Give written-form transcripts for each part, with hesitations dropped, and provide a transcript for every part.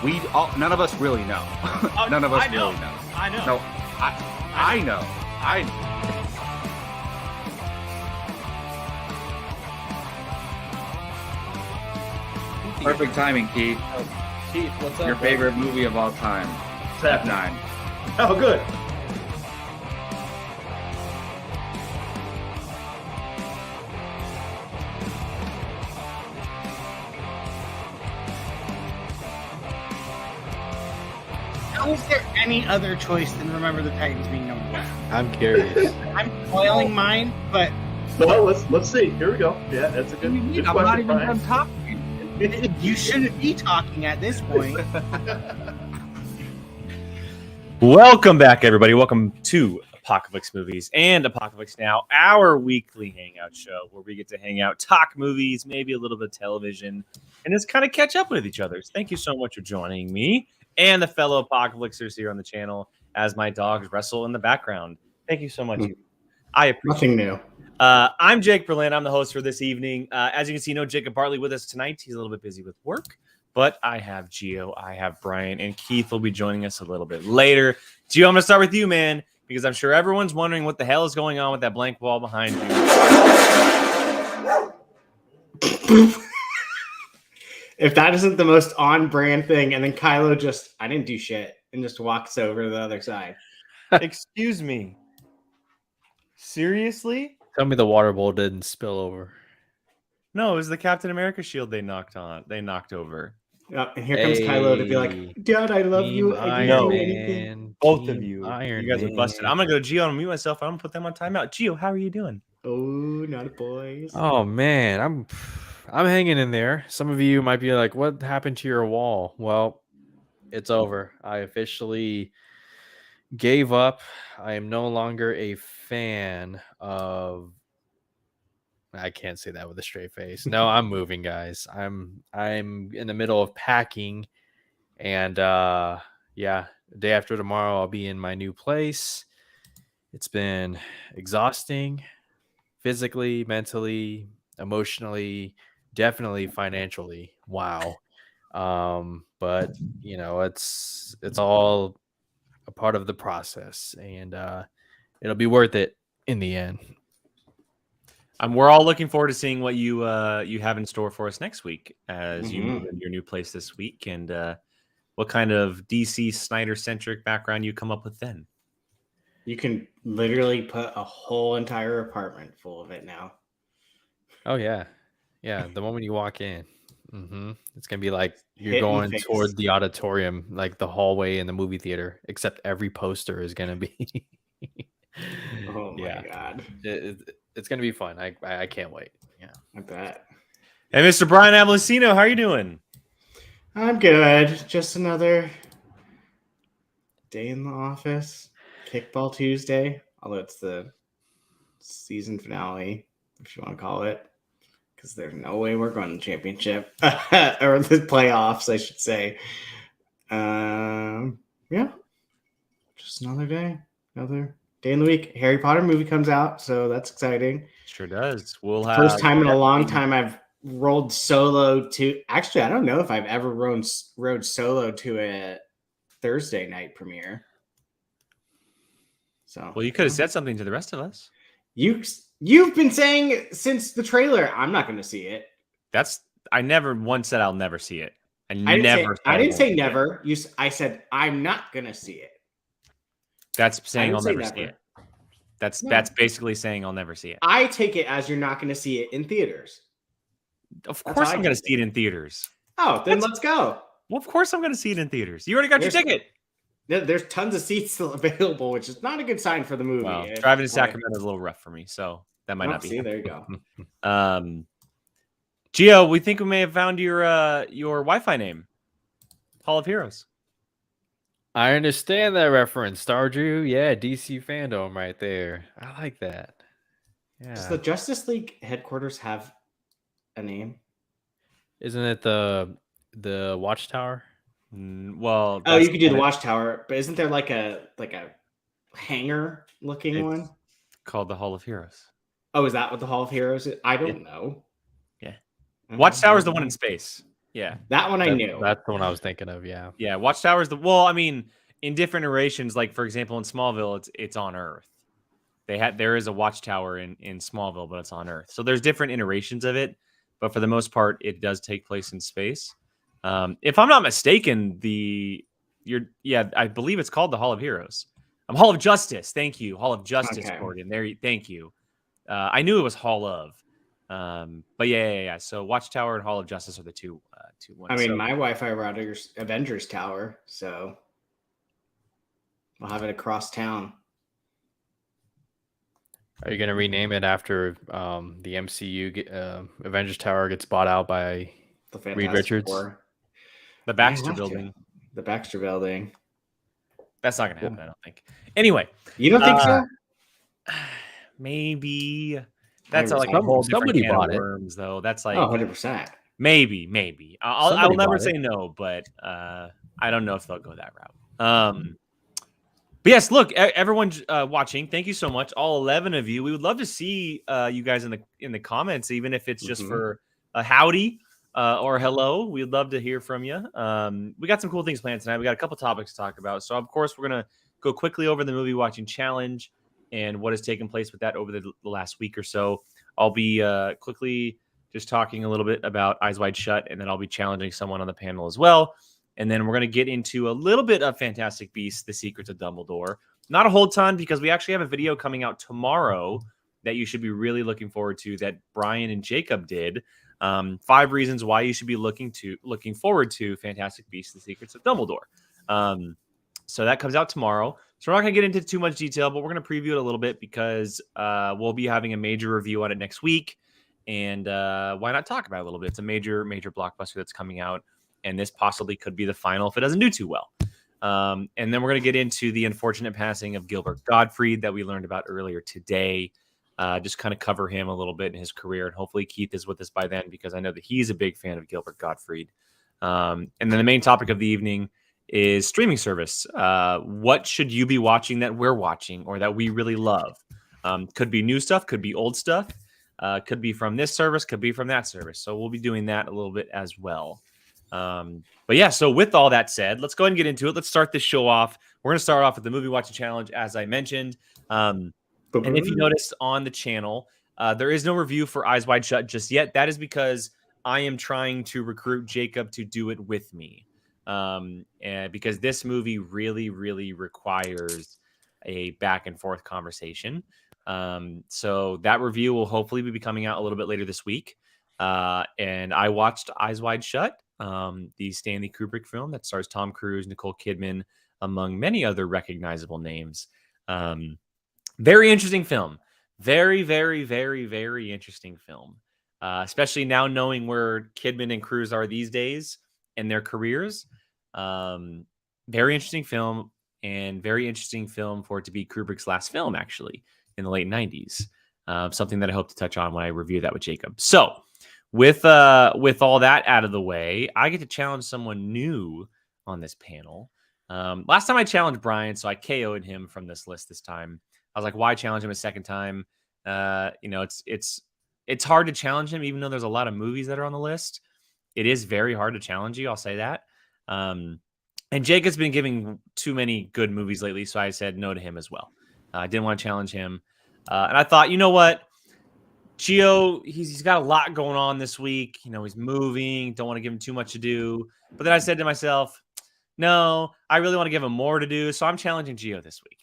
None of us really know. None of us really know. I know. No, I know. Perfect timing, Keith. Keith, what's up? Your favorite movie of all time, Step 9. Oh, good. How is there any other choice than Remember the Titans being number one? I'm curious. I'm spoiling mine, but Well, let's see. Here we go. Yeah, that's a good, good I'm question, not even Brian. done talking. you shouldn't be talking at this point. Welcome back, everybody. Welcome to Apocaflix Movies and Apocaflix Now, our weekly hangout show where we get to hang out, talk movies, maybe a little bit of television, and just kind of catch up with each other. Thank you so much for joining me and the fellow Apocaflixers here on the channel as my dogs wrestle in the background. Thank you so much. I appreciate Nothing new. I'm Jake Berlin. I'm the host for this evening. As you can see, no Jacob Bartley with us tonight. He's a little bit busy with work, but I have Gio, I have Brian, and Keith will be joining us a little bit later. Gio, I'm going to start with you, man, because I'm sure everyone's wondering what the hell is going on with that blank wall behind you. If that isn't the most on-brand thing, and then Kylo I didn't do shit, and just walks over to the other side. Excuse me. Seriously? Tell me the water bowl didn't spill over. No, it was the Captain America shield they knocked over. And here comes Kylo to be like, Dad, I love you. I Iron do anything. Both of you. Iron You guys are Man. busted. I'm going to go to Gio and mute myself. I'm going to put them on timeout. Gio, how are you doing? Oh, not a boys. Oh man, I'm hanging in there. Some of you might be like, "What happened to your wall?" Well, it's over. I officially gave up. I am no longer a fan of. I can't say that with a straight face. No, I'm moving, guys. I'm in the middle of packing, and yeah, the day after tomorrow, I'll be in my new place. It's been exhausting, physically, mentally, emotionally, definitely financially. Wow. But you know, it's all a part of the process, and it'll be worth it in the end. We're all looking forward to seeing what you have in store for us next week as you move into your new place this week, and what kind of DC Snyder-centric background you come up with then. You can literally put a whole entire apartment full of it now. Oh yeah, yeah. The moment you walk in, it's gonna be like you're Hit in the going face. toward the auditorium, like the hallway in the movie theater. Except every poster is gonna be. Oh my Yeah. God. It's gonna be fun. I can't wait. Yeah. I bet. Hey, Mr. Brian Avellino, how are you doing? I'm good. Just another day in the office. Kickball Tuesday, although it's the season finale, if you want to call it, because there's no way we're going to the championship or the playoffs, I should say. Yeah, just another day in the week. Harry Potter movie comes out, so that's exciting. Sure does. We'll have First time in a long time I've rolled solo to. Actually, I don't know if I've ever rode solo to a Thursday night premiere. So, Well, you could have said something to the rest of us. You've been saying since the trailer, I'm not going to see it. I never once said I'll never see it. I didn't say never. I said I'm not going to see it. That's saying I'll never say see never. it. That's basically saying I'll never see it. I take it as you're not going to see it in theaters. Of That's course how I I'm going to take see it in theaters. Oh, then let's go. Well, of course I'm going to see it in theaters. You already got your ticket. There's tons of seats still available, which is not a good sign for the movie. Well, driving to Sacramento is a little rough for me, so that might not be. See, there you go. Gio, we think we may have found your Wi-Fi name, Hall of Heroes. I understand that reference, Stardew. Yeah, DC fandom right there. I like that. Yeah. Does the Justice League headquarters have a name? Isn't it the Watchtower? Well, you could do the Watchtower, but isn't there like a hangar looking one called the Hall of Heroes? Oh, is that what the Hall of Heroes is? I don't know. Yeah. Watchtower is the one in space. Yeah. That one I knew. That's the one I was thinking of. Yeah. Yeah. Watchtower is I mean, in different iterations, like for example, in Smallville, it's on Earth. There is a watchtower in Smallville, but it's on Earth. So there's different iterations of it, but for the most part, it does take place in space. If I'm not mistaken, I believe it's called the Hall of Heroes. Hall of Justice. Thank you, Hall of Justice, Okay. Morgan. Thank you. I knew it was Hall of, but yeah. So Watchtower and Hall of Justice are the two ones. I mean, So, my Wi-Fi router's Avengers Tower, so we'll have it across town. Are you going to rename it after the MCU Avengers Tower gets bought out by The Reed Fantastic Richards? Four. the Baxter I have to. Building. The Baxter Building. That's not gonna happen, I don't think. Anyway, You don't think so? maybe that's Maybe like a whole different somebody can bought of it. worms, though. That's like 100%. maybe. I will Somebody never bought say it. no, but I don't know if they'll go that route. But yes, look, everyone watching, thank you so much, all 11 of you. We would love to see you guys in the comments, even if it's just for a howdy or hello. We'd love to hear from you. We got some cool things planned tonight. We got a couple topics to talk about. So, of course, we're going to go quickly over the movie watching challenge and what has taken place with that over the last week or so. I'll be quickly just talking a little bit about Eyes Wide Shut, and then I'll be challenging someone on the panel as well. And then we're going to get into a little bit of Fantastic Beasts, The Secrets of Dumbledore. Not a whole ton, because we actually have a video coming out tomorrow that you should be really looking forward to, that Brian and Jacob did. 5 reasons why you should be looking forward to Fantastic Beasts, The Secrets of Dumbledore. So that comes out tomorrow. So we're not going to get into too much detail, but we're going to preview it a little bit because we'll be having a major review on it next week. And why not talk about it a little bit? It's a major blockbuster that's coming out. And this possibly could be the final if it doesn't do too well. And then we're going to get into the unfortunate passing of Gilbert Gottfried that we learned about earlier today. Just kind of cover him a little bit in his career. And hopefully Keith is with us by then, because I know that he's a big fan of Gilbert Gottfried. And then the main topic of the evening is streaming service. What should you be watching that we're watching or that we really love? Could be new stuff, could be old stuff, could be from this service, could be from that service. So we'll be doing that a little bit as well. But yeah, so with all that said, let's go ahead and get into it. Let's start this show off. We're going to start off with the movie watching challenge, as I mentioned. And if you noticed on the channel, there is no review for Eyes Wide Shut just yet. That is because I am trying to recruit Jacob to do it with me. And because this movie really, really requires a back and forth conversation. So that review will hopefully be coming out a little bit later this week. And I watched Eyes Wide Shut, the Stanley Kubrick film that stars Tom Cruise, Nicole Kidman, among many other recognizable names. Very interesting film. Very, very, very, very interesting film. Especially now knowing where Kidman and Cruise are these days in their careers. Very interesting film, and very interesting film for it to be Kubrick's last film, actually, in the late 90s. Something that I hope to touch on when I review that with Jacob. So, with all that out of the way, I get to challenge someone new on this panel. Last time I challenged Brian, so I KO'd him from this list this time. I was like, why challenge him a second time? It's hard to challenge him, even though there's a lot of movies that are on the list. It is very hard to challenge you, I'll say that. And Jacob's been giving too many good movies lately, so I said no to him as well. I didn't want to challenge him. And I thought, you know what? Gio, he's got a lot going on this week. He's moving. Don't want to give him too much to do. But then I said to myself, no, I really want to give him more to do. So I'm challenging Gio this week.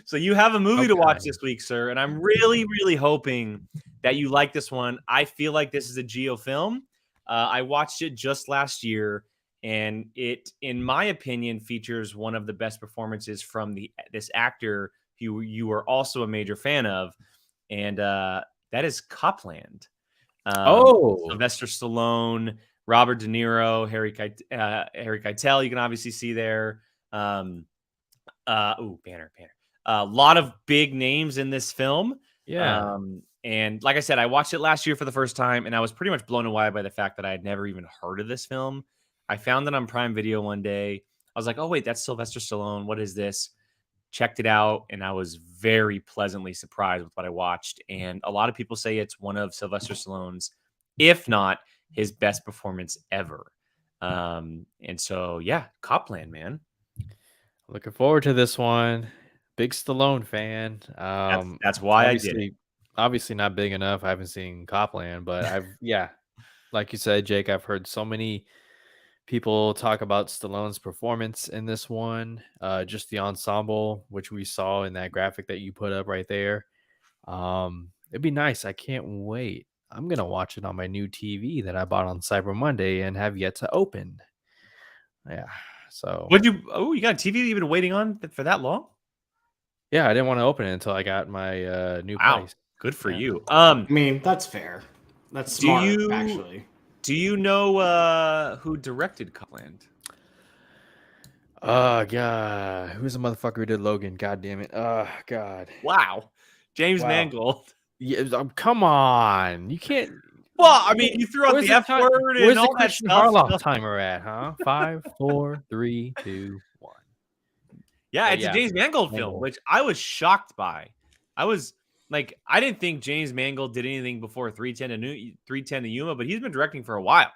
So you have a movie to watch this week, sir. And I'm really, really hoping that you like this one. I feel like this is a Gio film. I watched it just last year, and it, in my opinion, features one of the best performances from this actor who you are also a major fan of, and that is Copland. Sylvester Stallone, Robert De Niro, Harry Keitel. You can obviously see there. Banner. A lot of big names in this film. Yeah. And like I said, I watched it last year for the first time, and I was pretty much blown away by the fact that I had never even heard of this film. I found it on Prime Video one day. I was like, oh, wait, that's Sylvester Stallone. What is this? Checked it out, and I was very pleasantly surprised with what I watched. And a lot of people say it's one of Sylvester Stallone's if not his best performance ever. And so, yeah, Copland, man. Looking forward to this one. Big Stallone fan. That's why I did it. Obviously not big enough. I haven't seen Copland, but like you said, Jake, I've heard so many people talk about Stallone's performance in this one. Just the ensemble, which we saw in that graphic that you put up right there. It'd be nice. I can't wait. I'm gonna watch it on my new TV that I bought on Cyber Monday and have yet to open. Yeah. So you got a TV that you've been waiting on for that long? Yeah, I didn't want to open it until I got my new place. Good for you. I mean, that's fair. That's smart, actually. Do you know who directed Copland? God. Who's the motherfucker who did Logan? God damn it. God. Wow. James Mangold. Yeah, come on. You can't. Well, I mean, you threw out the F word and all that stuff. Where's the Harloff timer at, huh? 5, 4, 3, 2, 1. Yeah, it's a James Mangold film, which I was shocked by. I didn't think James Mangold did anything before 310 to Yuma, but he's been directing for a while.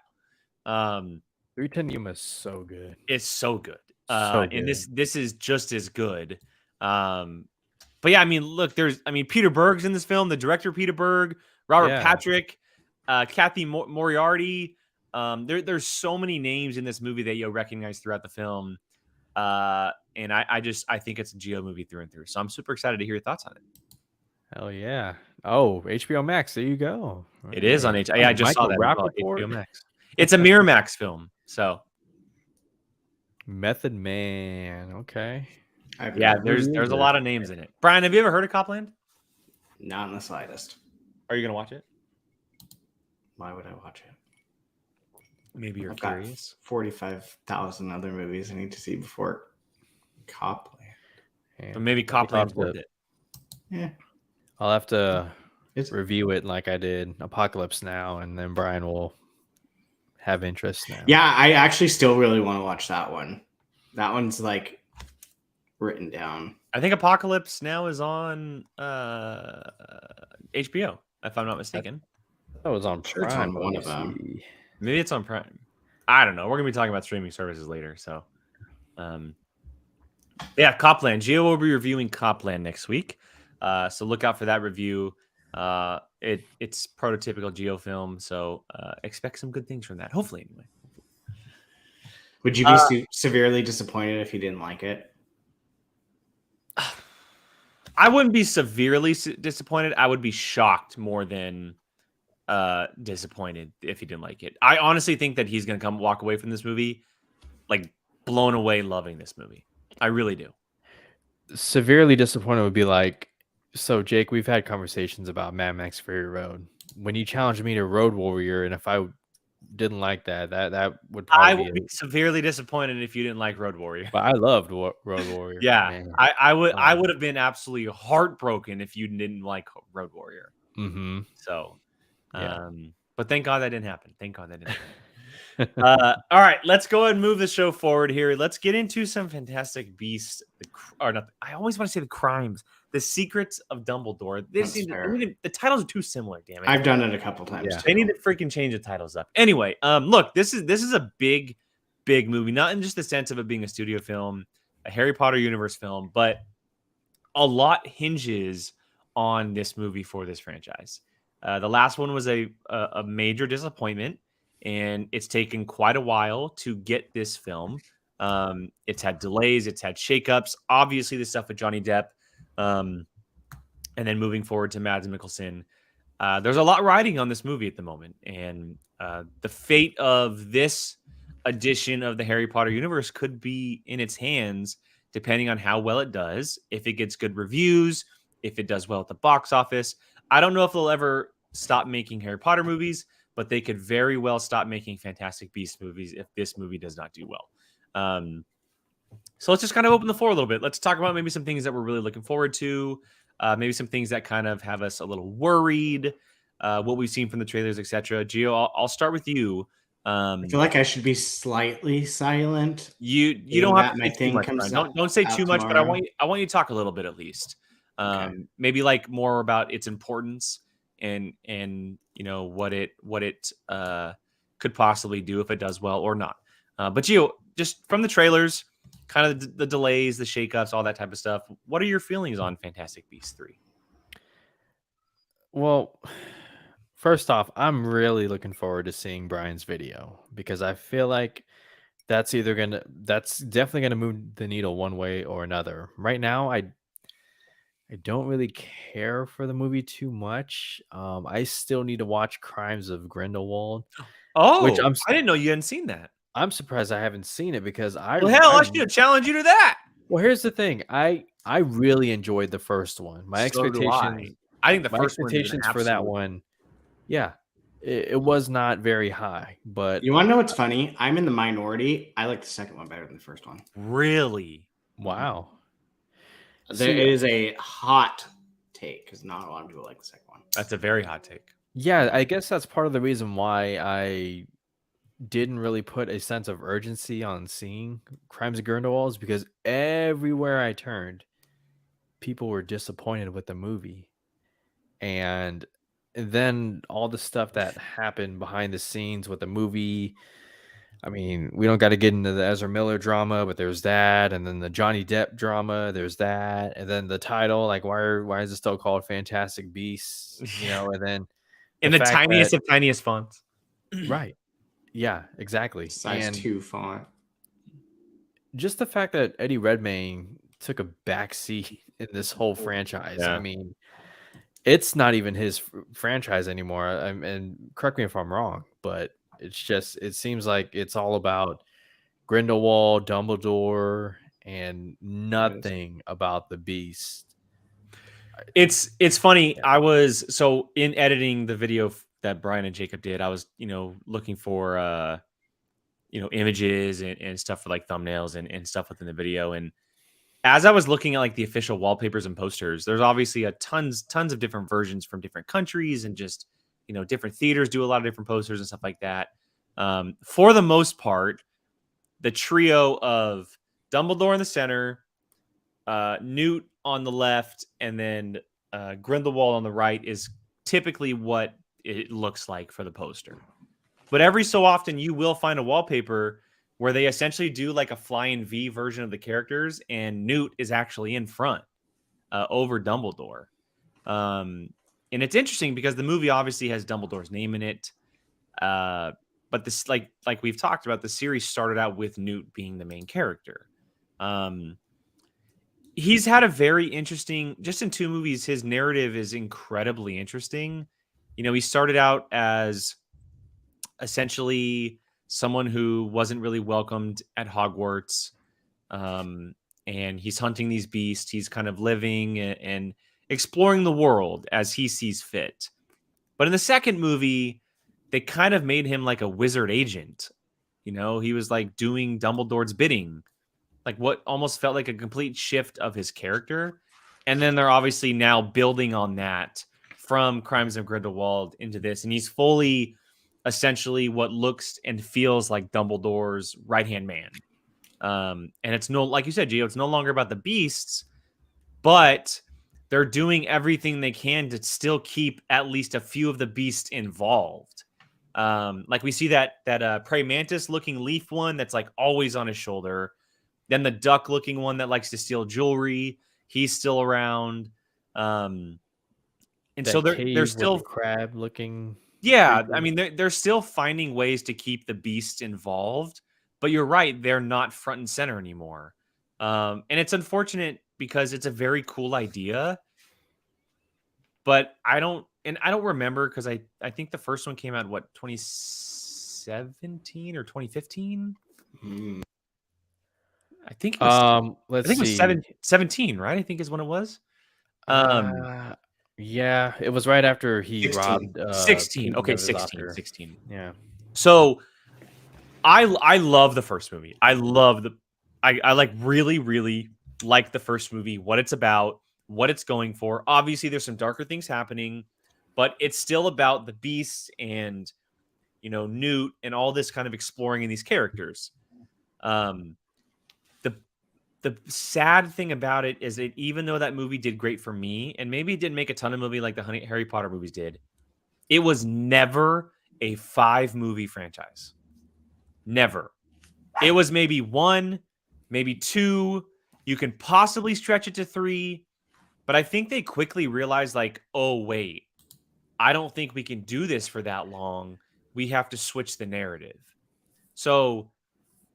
310 Yuma is so good. It's so good. So good. And this is just as good. But yeah, I mean, look, Peter Berg's in this film, the director Peter Berg, Robert Patrick, Kathy Moriarty. There's so many names in this movie that you'll recognize throughout the film. And I think it's a Geo movie through and through. So I'm super excited to hear your thoughts on it. Hell yeah. Oh, HBO Max. There you go. It is on HBO. Yeah, I just saw that. HBO Max. It's a Miramax film. So Method Man. Okay. Yeah, there's a lot of names in it. Brian, have you ever heard of Copland? Not in the slightest. Are you going to watch it? Why would I watch it? Maybe you're I've curious. Got 45,000 other movies I need to see before Copland. But maybe Copland's worth it. Yeah. I'll have to review it like I did Apocalypse Now, and then Brian will have interest now. Yeah, I actually still really want to watch that one. That one's like written down. I think Apocalypse Now is on HBO, if I'm not mistaken. That was on Prime. It's on one of them. Maybe it's on Prime. I don't know. We're gonna be talking about streaming services later. So, yeah, Copland. Gio will be reviewing Copland next week. So look out for that review. It's prototypical Geo film, so expect some good things from that. Hopefully, anyway. Would you be severely disappointed if you didn't like it? I wouldn't be severely disappointed. I would be shocked more than disappointed if he didn't like it. I honestly think that he's going to walk away from this movie like blown away, loving this movie. I really do. Severely disappointed would be like, so Jake, we've had conversations about Mad Max Fury Road. When you challenged me to Road Warrior, and if I didn't like that would probably I would be severely disappointed if you didn't like Road Warrior. But I loved Road Warrior. Yeah, man. I would have been absolutely heartbroken if you didn't like Road Warrior. Mm-hmm. So, but thank God that didn't happen. Thank God that didn't happen. All right, let's go ahead and move the show forward here. Let's get into some Fantastic Beasts, I always want to say the crimes, the secrets of Dumbledore. The titles are too similar. Damn it! I've done it a couple times. Yeah. They need to freaking change the titles up. Anyway, look, this is a big movie, not in just the sense of it being a studio film, a Harry Potter universe film, but a lot hinges on this movie for this franchise. The last one was a major disappointment. And it's taken quite a while to get this film. It's had delays. It's had shakeups. Obviously, the stuff with Johnny Depp. And then moving forward to Mads Mikkelsen. There's a lot riding on this movie at the moment. And the fate of this edition of the Harry Potter universe could be in its hands, depending on how well it does. If it gets good reviews, if it does well at the box office. I don't know if they'll ever stop making Harry Potter movies, but they could very well stop making Fantastic Beasts movies if this movie does not do well. So let's just kind of open the floor a little bit. Let's talk about maybe some things that we're really looking forward to, maybe some things that kind of have us a little worried, what we've seen from the trailers, etc. Gio, I'll start with you. I feel like I should be slightly silent. You don't have to say too much. Don't say too much, but I want you to talk a little bit at least. Okay. Maybe like more about its importance and you know what it could possibly do if it does well or not. But Gio, just from the trailers, kind of the delays, the shakeups, all that type of stuff. What are your feelings on Fantastic Beasts 3? Well, first off, I'm really looking forward to seeing Brian's video because I feel like that's definitely gonna move the needle one way or another. Right now, I don't really care for the movie too much. I still need to watch Crimes of Grindelwald, which Oh, I didn't know you hadn't seen that. I'm surprised I haven't seen it because Well, hell, I should challenge you to that. Well, here's the thing. I really enjoyed the first one. My So do expectations I think the my first one is an expectations for that absolute- one, yeah, it was not very high, but You want to know what's funny? I'm in the minority. I like the second one better than the first one. Really? wow. It is a hot take because not a lot of people like the second one. That's a very hot take. Yeah, I guess that's part of the reason why I didn't really put a sense of urgency on seeing Crimes of Grindelwald is because everywhere I turned, people were disappointed with the movie. And then all the stuff that happened behind the scenes with the movie. I mean, we don't got to get into the Ezra Miller drama, but there's that, and then the Johnny Depp drama, there's that, and then the title, like why is it still called Fantastic Beasts? You know, and then In the fact tiniest of tiniest fonts. right. Yeah, exactly. Size And 2 font. just the fact that Eddie Redmayne took a back seat in this whole franchise. Yeah. I mean, it's not even his franchise anymore. And correct me if I'm wrong, but it's just, it seems like it's all about Grindelwald, Dumbledore, and nothing about the Beast. It's funny. I was so in editing the video that Brian and Jacob did. I was looking for images and stuff for like thumbnails and stuff within the video. And as I was looking at like the official wallpapers and posters, there's obviously tons of different versions from different countries and just different theaters do a lot of different posters and stuff like that. For the most part, the trio of Dumbledore in the center, Newt on the left, and then Grindelwald on the right is typically what it looks like for the poster. But every so often you will find a wallpaper where they essentially do like a flying V version of the characters, and Newt is actually in front over Dumbledore. And it's interesting because the movie obviously has Dumbledore's name in it. But this, like we've talked about, the series started out with Newt being the main character. He's had a very interesting, just in 2 movies, his narrative is incredibly interesting. He started out as essentially someone who wasn't really welcomed at Hogwarts. And he's hunting these beasts. He's kind of living and exploring the world as he sees fit. But in the second movie, they kind of made him like a wizard agent. He was like doing Dumbledore's bidding, like what almost felt like a complete shift of his character. And then they're obviously now building on that from Crimes of Grindelwald into this. And he's fully essentially what looks and feels like Dumbledore's right-hand man. And it's like you said, Gio, it's no longer about the beasts, but they're doing everything they can to still keep at least a few of the beasts involved. Like we see that praying mantis looking leaf one that's like always on his shoulder. Then the duck looking one that likes to steal jewelry. He's still around. And That so they're cave still with the crab looking. Yeah, creature. I mean, they're still finding ways to keep the beasts involved, but you're right, they're not front and center anymore. And it's unfortunate because it's a very cool idea, but I don't remember because I think the first one came out, 2017 or 2015? I think it was, Let's I think see. it was 17, right? I think is when it was. Yeah, it was right after he 16. robbed 16. Keaton Okay, of his 16. Oscar. 16. Yeah. So I love the first movie. I like really, really like the first movie, what it's about, what it's going for. Obviously, there's some darker things happening, but it's still about the beasts and Newt and all this kind of exploring in these characters. The sad thing about it is that even though that movie did great for me, and maybe it didn't make a ton of money like the Harry Potter movies did, It was never a 5-movie franchise. Never. It was maybe 1, maybe 2. You can possibly stretch it to 3. But I think they quickly realized, like, oh, wait, I don't think we can do this for that long. We have to switch the narrative. So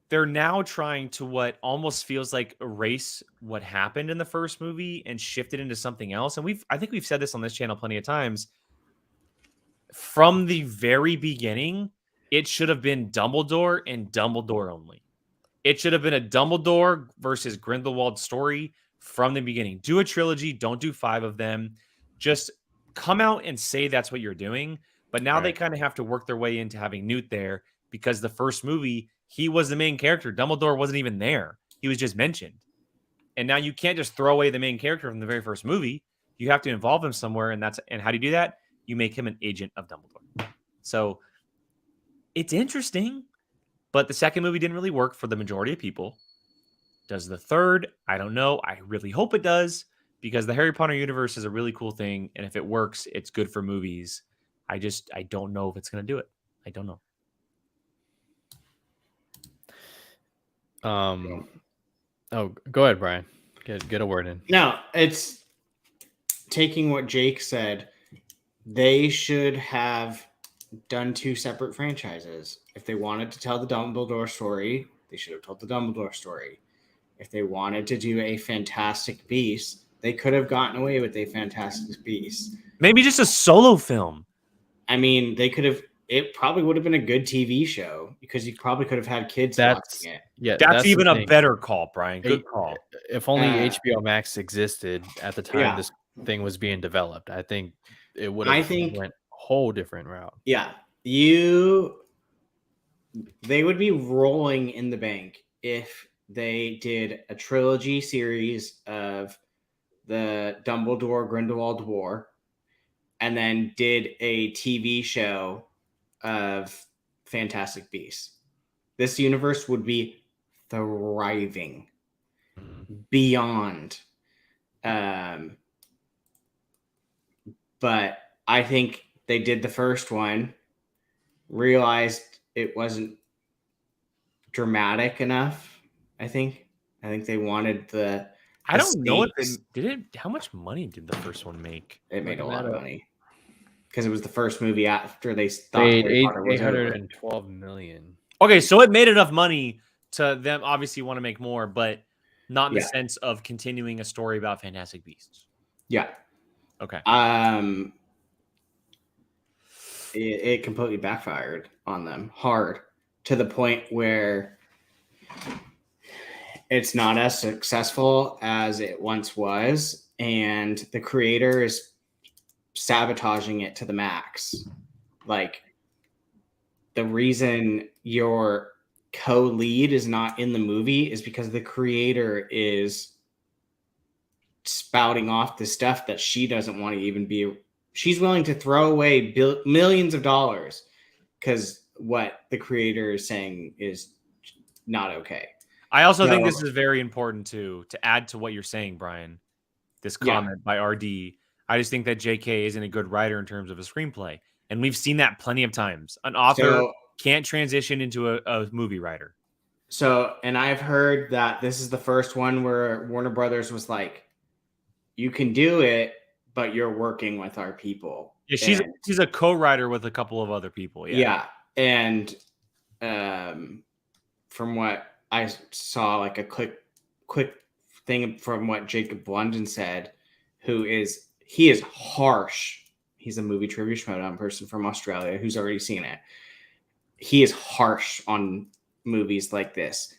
they're now trying to what almost feels like erase what happened in the first movie and shift it into something else. And I think we've said this on this channel plenty of times. From the very beginning, it should have been Dumbledore and Dumbledore only. It should have been a Dumbledore versus Grindelwald story from the beginning. Do a trilogy. Don't do 5 of them. Just come out and say that's what you're doing. But now they kind of have to work their way into having Newt there because the first movie, he was the main character. Dumbledore wasn't even there. He was just mentioned. And now you can't just throw away the main character from the very first movie. You have to involve him somewhere. And how do you do that? You make him an agent of Dumbledore. So it's interesting. But the second movie didn't really work for the majority of people. Does the third? I don't know. I really hope it does because the Harry Potter universe is a really cool thing. And if it works, it's good for movies. I don't know if it's going to do it. I don't know. Oh, go ahead, Brian. Get a word in. No, it's taking what Jake said. They should have done 2 separate franchises. If they wanted to tell the Dumbledore story, they should have told the Dumbledore story. If they wanted to do a Fantastic Beast, they could have gotten away with a Fantastic Beast. Maybe just a solo film. I mean, they could have. It probably would have been a good TV show because you probably could have had kids watching it. Yeah, that's even a better call, Brian. Good call. If only HBO Max existed at the time this thing was being developed, I think it would have went a whole different route. Yeah, they would be rolling in the bank if they did a trilogy series of the Dumbledore Grindelwald War and then did a TV show of Fantastic Beasts. This universe would be thriving beyond. But I think they did the first one, realized it wasn't dramatic enough. I think they wanted the. I don't know if it did it. How much money did the first one make? It made a lot of money because it was the first movie after they stopped. $812 million. Okay, so it made enough money to them obviously want to make more, but not in the sense of continuing a story about Fantastic Beasts. Yeah. Okay. It completely backfired on them hard to the point where it's not as successful as it once was, and the creator is sabotaging it to the max. Like, the reason your co-lead is not in the movie is because the creator is spouting off the stuff that she doesn't want to even be. She's willing to throw away millions of dollars because what the creator is saying is not okay. I also think this is very important to add to what you're saying, Brian. This comment by RD. I just think that JK isn't a good writer in terms of a screenplay. And we've seen that plenty of times. An author can't transition into a movie writer. So, and I've heard that this is the first one where Warner Brothers was like, you can do it, but you're working with our people. Yeah, she's a co-writer with a couple of other people. Yeah. And from what I saw, like a quick thing from what Jacob London said, he is harsh. He's a movie trivia showdown person from Australia who's already seen it. He is harsh on movies like this.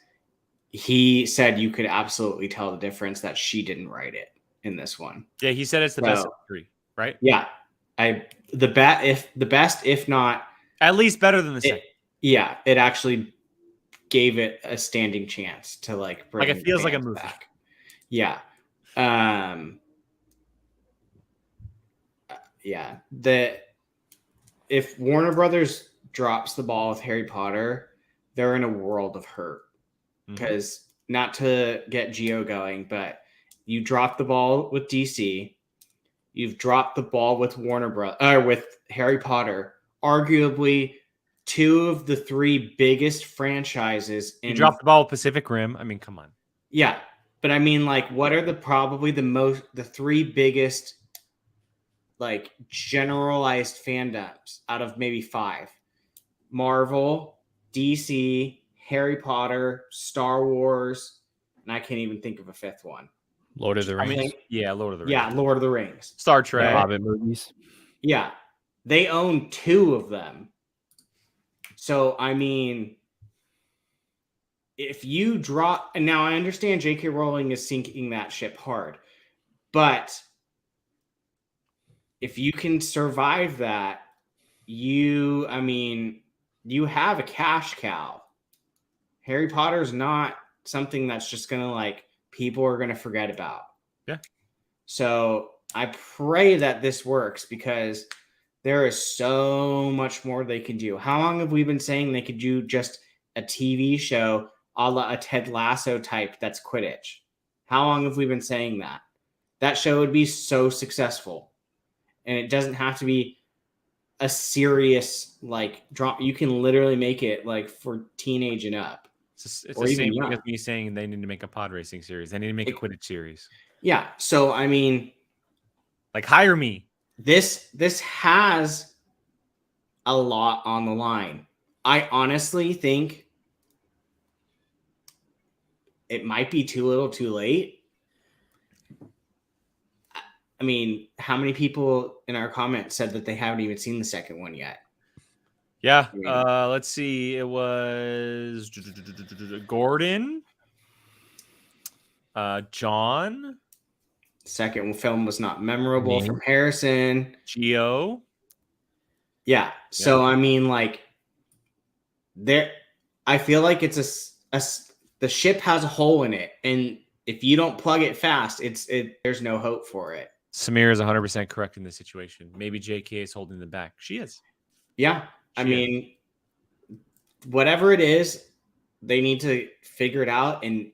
He said you could absolutely tell the difference that she didn't write it in this one. Yeah, he said it's the best of 3, right? Yeah. The best, if not at least better than the second. Yeah, it actually gave it a standing chance to like bring it feels like a movie back. Yeah. Yeah. If Warner Brothers drops the ball with Harry Potter, they're in a world of hurt. Because not to get Geo going, but you drop the ball with DC, You've dropped the ball with with Harry Potter, arguably two of the three biggest franchises. You dropped the ball with Pacific Rim. I mean, come on. Yeah, but I mean, like, what are the three biggest, like, generalized fandoms out of maybe five? Marvel, DC, Harry Potter, Star Wars, and I can't even think of a fifth one. Lord of the Rings. Lord of the Rings. Yeah, Lord of the Rings. Star Trek. Hobbit movies. Yeah, they own two of them. So, I mean, if you drop, and now I understand J.K. Rowling is sinking that ship hard, but if you can survive that, you have a cash cow. Harry Potter's not something that's just going to, like, people are going to forget about. Yeah. So I pray that this works because there is so much more they can do. How long have we been saying they could do just a TV show a la a Ted Lasso type that's Quidditch? How long have we been saying that? That show would be so successful. And it doesn't have to be a serious, like, drama. You can literally make it, like, for teenage and up. It's the same thing as me saying they need to make a pod racing series. They need to make a Quidditch series. Yeah. So, I mean, like, hire me. This has a lot on the line. I honestly think it might be too little too late. I mean, how many people in our comments said that they haven't even seen the second one yet? Yeah. Let's see. It was Gordon, John. Second film was not memorable from Harrison. Gio. Yeah. So, I mean, like, I feel like it's the ship has a hole in it, and if you don't plug it fast, there's no hope for it. Samir is 100% correct in this situation. Maybe JK is holding them back. She is. Yeah. I mean, whatever it is, they need to figure it out, and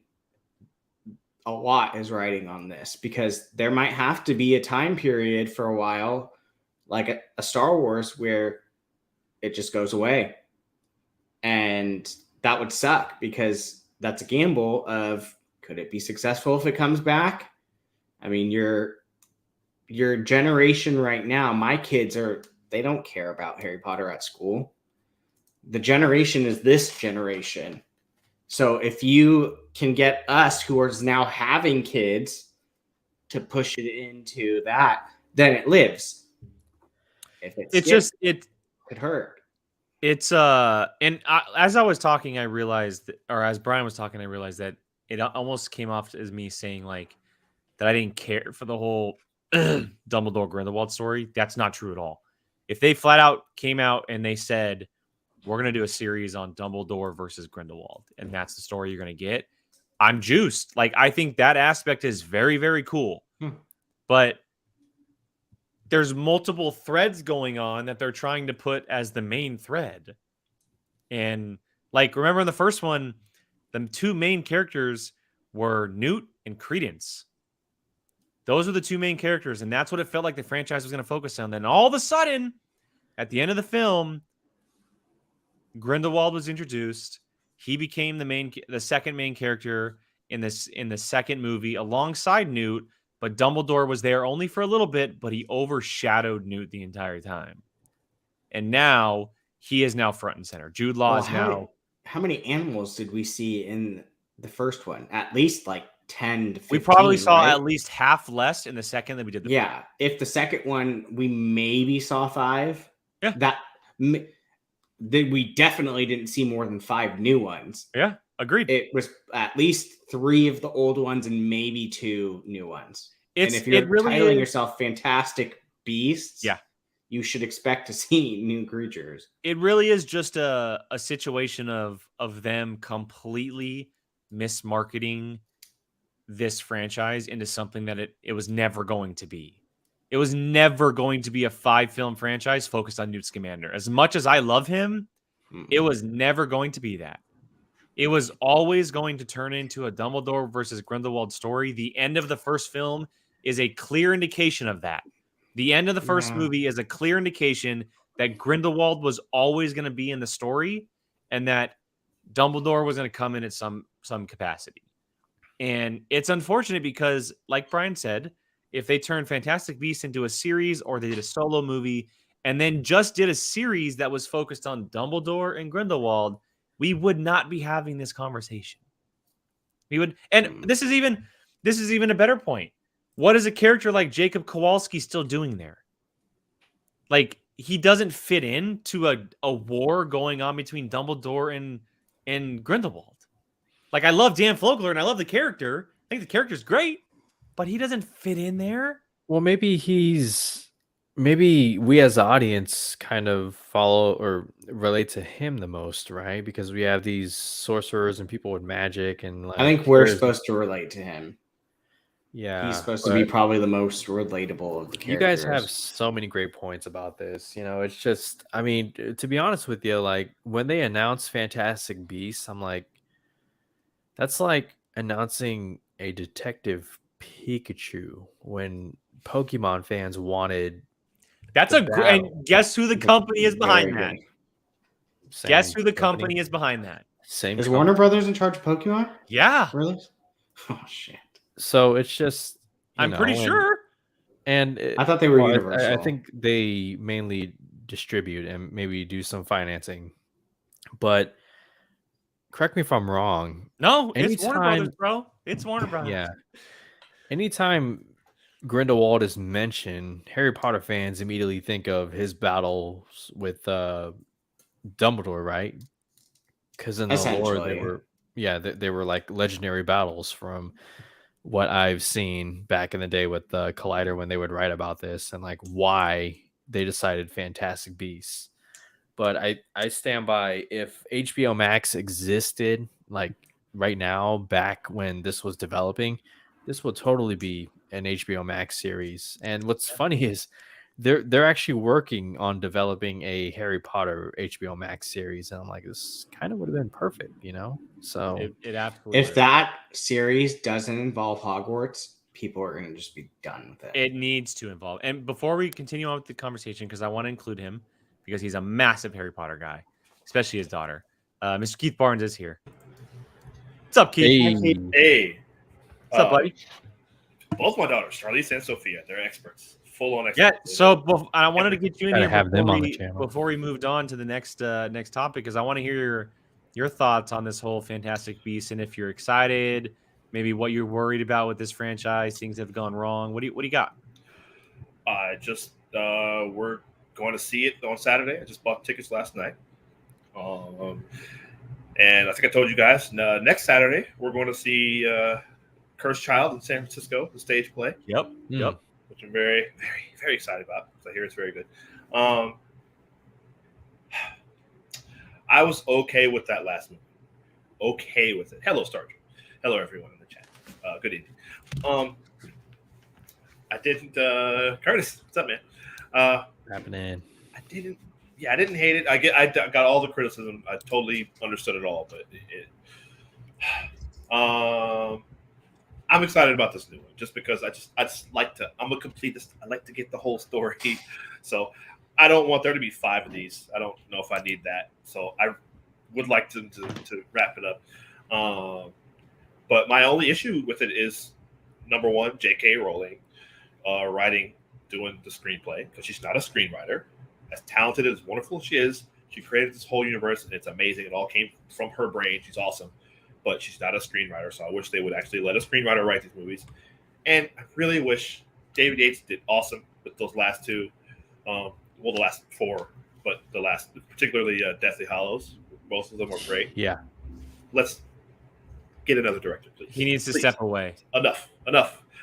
a lot is riding on this because there might have to be a time period for a while, like a Star Wars, where it just goes away. And that would suck because that's a gamble of, could it be successful if it comes back? I mean, your generation right now, my kids they don't care about Harry Potter at school. The generation is this generation. So if you can get us who are now having kids to push it into that, then it lives. If it could hurt. It's and as I was talking, I realized, or as Brian was talking, I realized that it almost came off as me saying, like, that I didn't care for the whole Dumbledore Grindelwald story. That's not true at all. If they flat out came out and they said, we're going to do a series on Dumbledore versus Grindelwald, and that's the story you're going to get, I'm juiced. Like, I think that aspect is very, very cool. But there's multiple threads going on that they're trying to put as the main thread. And, like, remember in the first one, the two main characters were Newt and Credence. Those are the two main characters, and that's what it felt like the franchise was going to focus on. Then all of a sudden, at the end of the film, Grindelwald was introduced. He became the second main character in the second movie alongside Newt, but Dumbledore was there only for a little bit, but he overshadowed Newt the entire time. And now he is now front and center. Jude Law is now. How many animals did we see in the first one? At least like 10 to 15. We probably saw at least half less in the second than we did the first. If the second one we maybe saw 5. Yeah. Then we definitely didn't see more than 5 new ones. Yeah, agreed. It was at least 3 of the old ones and maybe 2 new ones. And if you're titling yourself Fantastic Beasts, you should expect to see new creatures. It really is just a situation of them completely mismarketing this franchise into something that it was never going to be. It was never going to be a 5-film franchise focused on Newt Scamander. As much as I love him, it was never going to be that. It was always going to turn into a Dumbledore versus Grindelwald story. The end of the first film is a clear indication of that. The end of the first Yeah. movie is a clear indication that Grindelwald was always going to be in the story, and that Dumbledore was going to come in at some capacity. And it's unfortunate because, like Brian said, if they turned Fantastic Beasts into a series, or they did a solo movie and then just did a series that was focused on Dumbledore and Grindelwald, we would not be having this conversation. We would, and this is even a better point. What is a character like Jacob Kowalski still doing there? Like, he doesn't fit in to a war going on between Dumbledore and Grindelwald. Like, I love Dan Flogler and I love the character. I think the character's great, but he doesn't fit in there. Well, maybe we as the audience kind of follow or relate to him the most, right? Because we have these sorcerers and people with magic, and like, I think we're supposed to relate to him. Yeah, He's supposed to be probably the most relatable of the characters. You guys have so many great points about this. It's just, I mean, to be honest with you, like, when they announced Fantastic Beasts, I'm like, that's like announcing a Detective Pikachu when Pokemon fans wanted. That's a great. And guess who the company is behind that? Guess who the company is behind that? Same. Is Warner Brothers in charge of Pokemon? Yeah. Really? Oh shit. So it's just. I'm pretty sure. And I thought they were Universal. I think they mainly distribute and maybe do some financing, but correct me if I'm wrong. No, it's Warner Brothers, bro. It's Warner Brothers. Yeah. Anytime Grindelwald is mentioned, Harry Potter fans immediately think of his battles with Dumbledore, right? Because in the lore, they were like legendary battles from what I've seen back in the day with the Collider when they would write about this and like why they decided Fantastic Beasts. But I stand by, if HBO Max existed like right now, back when this was developing, this would totally be an HBO Max series. And what's funny is they're actually working on developing a Harry Potter HBO Max series, and I'm like, this kind of would have been perfect, So it absolutely. If that series doesn't involve Hogwarts, people are going to just be done with it. It needs to involve. And before we continue on with the conversation, because I want to include him, because he's a massive Harry Potter guy, especially his daughter. Mr. Keith Barnes is here. What's up, Keith? Hey. What's up, buddy? Both my daughters, Charlize and Sophia, they're experts. Full-on experts. Yeah, so I wanted to get you in here have them on the channel before we moved on to the next topic, because I want to hear your thoughts on this whole Fantastic Beasts, and if you're excited, maybe what you're worried about with this franchise, things have gone wrong. What do you got? We're going to see it on Saturday. I just bought tickets last night. And I think I told you guys, next Saturday, we're going to see Cursed Child in San Francisco, the stage play. Yep. Which I'm very, very, very excited about, because I hear it's very good. I was okay with that last movie. Okay with it. Hello, Star Trek. Hello, everyone in the chat. Good evening. I didn't, Curtis, what's up, man? Happening. I didn't hate it. I got all the criticism. I totally understood it all, but I'm excited about this new one just because I just like to. I'm a completist. I like to get the whole story, so I don't want there to be 5 of these. I don't know if I need that, so I would like to wrap it up. But my only issue with it is, number one, J.K. Rowling doing the screenplay, because she's not a screenwriter. As talented as wonderful as she is, she created this whole universe, and it's amazing. It all came from her brain. She's awesome. But she's not a screenwriter, so I wish they would actually let a screenwriter write these movies. And I really wish David Yates did awesome with those last 2. The last 4, but the last, particularly Deathly Hallows. Both of them were great. Yeah. Let's get another director, please. He needs to step away. Enough.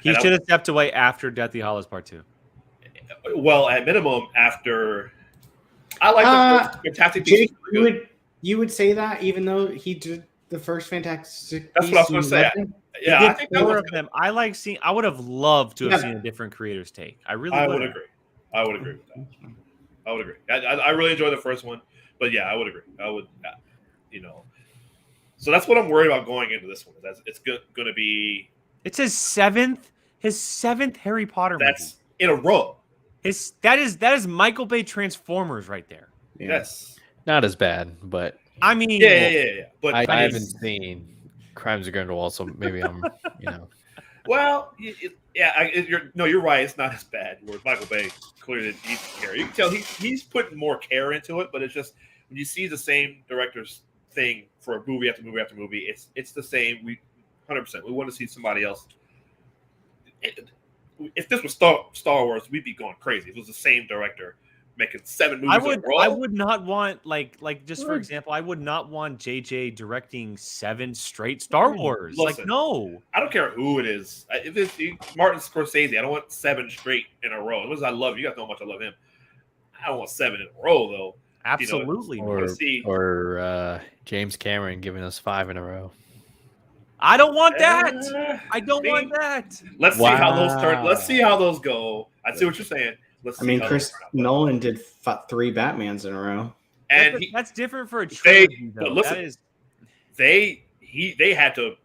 He should have stepped away after Deathly Hallows Part 2. Well, at minimum, after I like the first Fantastic Beasts. Jake, you would say that, even though he did the first Fantastic That's what I was going to say. Yeah, I think that was of them. I would have loved to have seen a different creator's take. I would agree. I would agree with that. I would agree. I really enjoyed the first one, but yeah, I would agree. I would, So that's what I'm worried about going into this one. It's going to be. It's his seventh Harry Potter movie. That's in a row. That is Michael Bay Transformers right there. Yeah. Yes. Not as bad, but I mean, Yeah. But I haven't seen Crimes of Grindelwald, so maybe I'm, Well, you're right. It's not as bad. Whereas Michael Bay clearly didn't need to care. You can tell he's putting more care into it, but it's just when you see the same director's thing for movie after movie after movie, it's the same. We 100%. We want to see somebody else. If this was Star Wars, we'd be going crazy. If it was the same director making 7 movies in a row. I would not want like just for example, I would not want JJ directing 7 straight Star Wars. Listen, no. I don't care who it is. If it's Martin Scorsese, I don't want 7 straight in a row. As much as I love you guys know how much I love him. I don't want 7 in a row though. Absolutely. or James Cameron giving us 5 in a row. I don't want that. I don't want that. Let's see how those turn. Let's see how those go. I see what you're saying. Chris Nolan did 3 Batmans in a row, and that's different for a trilogy. But listen, they had to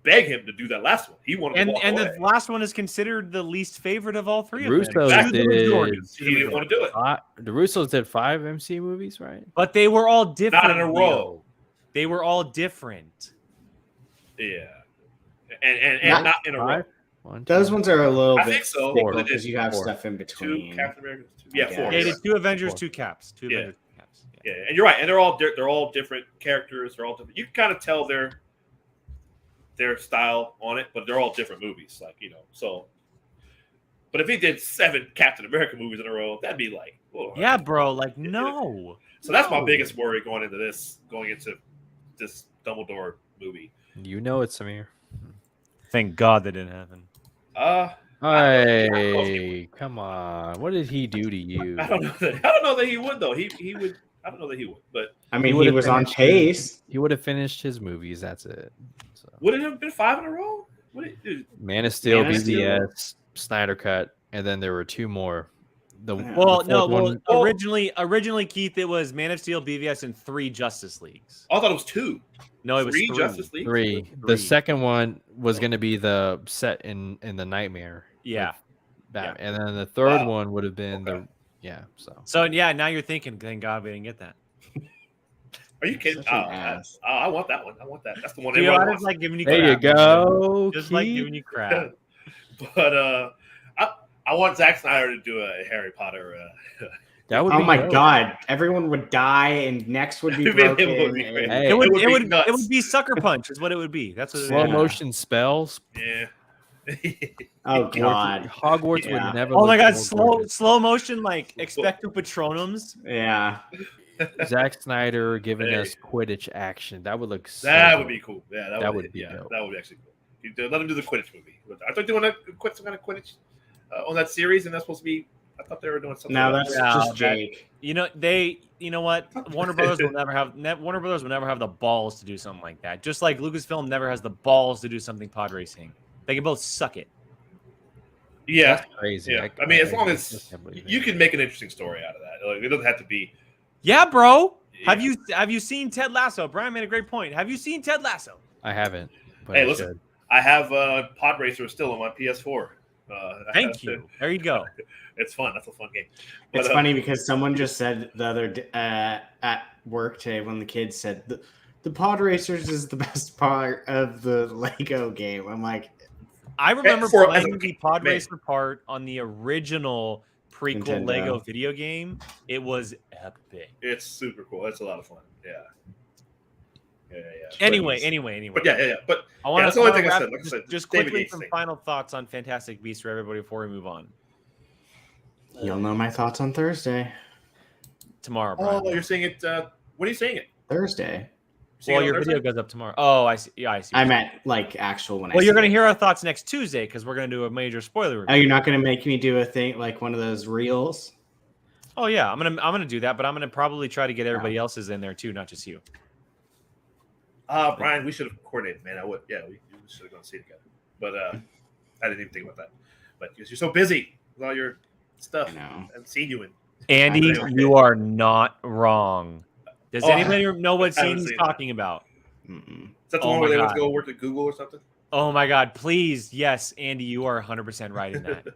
beg him to do that last one. He wanted to walk away. The last one is considered the least favorite of all 3 of them. Russos he didn't want to do it. The Russos did 5 MC movies, right? But they were all different. Not in a row. They were all different. Yeah, and not in a row. Those ones are a little bit. I think so because you have stuff in between. 2 Captain Americas. 4. They did 2 Avengers, 2 Caps. 2 Avengers, 2 Caps. Yeah, and you're right. And they're all different characters. They're all different. You can kind of tell their style on it, but they're all different movies. So. But if he did 7 Captain America movies in a row, that'd be like, oh, yeah, bro. No. So that's my biggest worry going into this Dumbledore movie. You know it, Samir. Thank God that didn't happen. Hey, come on! What did he do to you? I don't know that he would though. He would. I don't know that he would. But I mean, he was on pace. He would have finished his movies. That's it. So. Would it have been 5 in a row? Man of Steel, BVS, Snyder Cut, and then there were 2 more. Originally, Keith, it was Man of Steel, BVS, and 3 Justice Leagues. I thought it was 2. No, it was 3 Justice League. 3. The second one was going to be the set in the Nightmare. Yeah. And then the third one would have been So now you're thinking, thank God we didn't get that. Are you kidding? I want that one. I want that. That's the one. I just like giving you crap. There you go. Just like giving you crap. But I want Zack Snyder to do a Harry Potter. That would. Oh my God! Everyone would die, and necks would be broken. It would be Sucker Punch, is what it would be. That's what slow motion spells. Yeah. Oh God! Hogwarts would never. Oh my God! Slow motion, like Expecto Patronums. Yeah. Zack Snyder giving us Quidditch action. That would look. That would be cool. Yeah, that would be dope. That would be actually cool. Let him do the Quidditch movie. I thought they were doing some kind of Quidditch on that series, and that's supposed to be. I thought they were doing something. No, that's just Jake. You know what? Warner Brothers will never have the balls to do something like that. Just like Lucasfilm never has the balls to do something pod racing. They can both suck it. Yeah, that's crazy. Yeah. I mean, as long as you can make an interesting story out of that, like, it doesn't have to be. Yeah, bro. Yeah. Have you seen Ted Lasso? Brian made a great point. Have you seen Ted Lasso? I haven't. But hey, listen, I have Pod Racer still on my PS4. Thank you. There you go. It's fun. That's a fun game. It's funny because someone just said the other at work today when the kids said the Pod Racers is the best part of the Lego game. I'm like, I remember playing the Pod Racer part on the original prequel Nintendo Lego video game. It was epic. It's super cool. It's a lot of fun. Yeah. Anyway. But yeah. But that's the only thing I said. Like I said, just quickly some final thoughts on Fantastic Beasts for everybody before we move on. You'll know my thoughts on Thursday. Tomorrow, Brian. Oh, you're seeing it. When are you seeing it? Thursday. Well, your video goes up tomorrow. Oh, I see. Yeah, I see. I meant like actual when. Well, you're going to hear our thoughts next Tuesday because we're going to do a major spoiler review. Oh, you're not going to make me do a thing like one of those reels? Oh yeah, I'm gonna do that, but I'm gonna probably try to get everybody else's in there too, not just you. Brian, we should have coordinated, man. We should have gone see it together. But I didn't even think about that. But because you're so busy with all your stuff, I haven't seen you in. Andy, you are not wrong. Does anybody know what scene he's talking about? Mm-mm. Is that the one where they want to go work at Google or something? Oh my God! Please, yes, Andy, you are 100% right in that.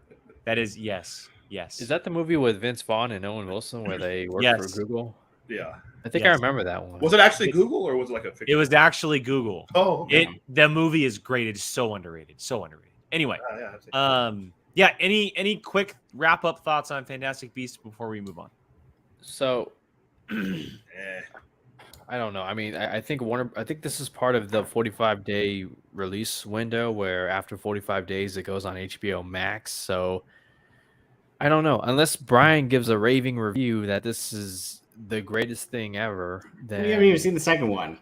That is yes. Yes. Is that the movie with Vince Vaughn and Owen Wilson where they work for Yes. Google? Yeah. I think I Yes. remember that one. Was it actually Google or was it like a fiction? It was actually Google. Oh, okay. The movie is great. It's so underrated. So underrated. Anyway, Yeah. Any quick wrap up thoughts on Fantastic Beasts before we move on? So Eh. I don't know. I mean, I think I think this is part of the 45-day release window where after 45 days it goes on HBO Max. So I don't know. Unless Brian gives a raving review that this is the greatest thing ever, then We haven't even seen the second one.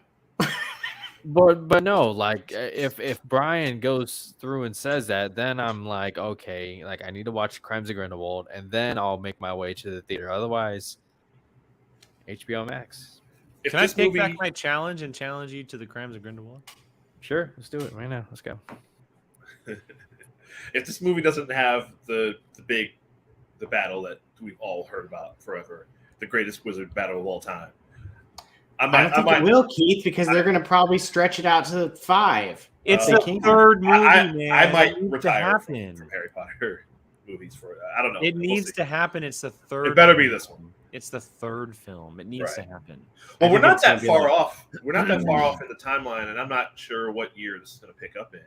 But no, like if Brian goes through and says that, then I'm like, okay, like I need to watch Crimes of Grindelwald, and then I'll make my way to the theater. Otherwise, HBO Max. Can I take back my challenge and challenge you to the Crimes of Grindelwald? Sure, let's do it right now. Let's go. If this movie doesn't have the battle that we've all heard about forever, the greatest wizard battle of all time, I don't think it will, Keith, because they're going to probably stretch it out to 5. It's the third movie, man. I might It needs retire to from happen. Harry Potter movies for I don't know. It We'll needs see. to happen. It's the third. It better be this one. It's the third film. It needs to Right. happen. Well, we're think not it's gonna that be far like- off. We're not that far off in the timeline, and I'm not sure what year this is going to pick up in.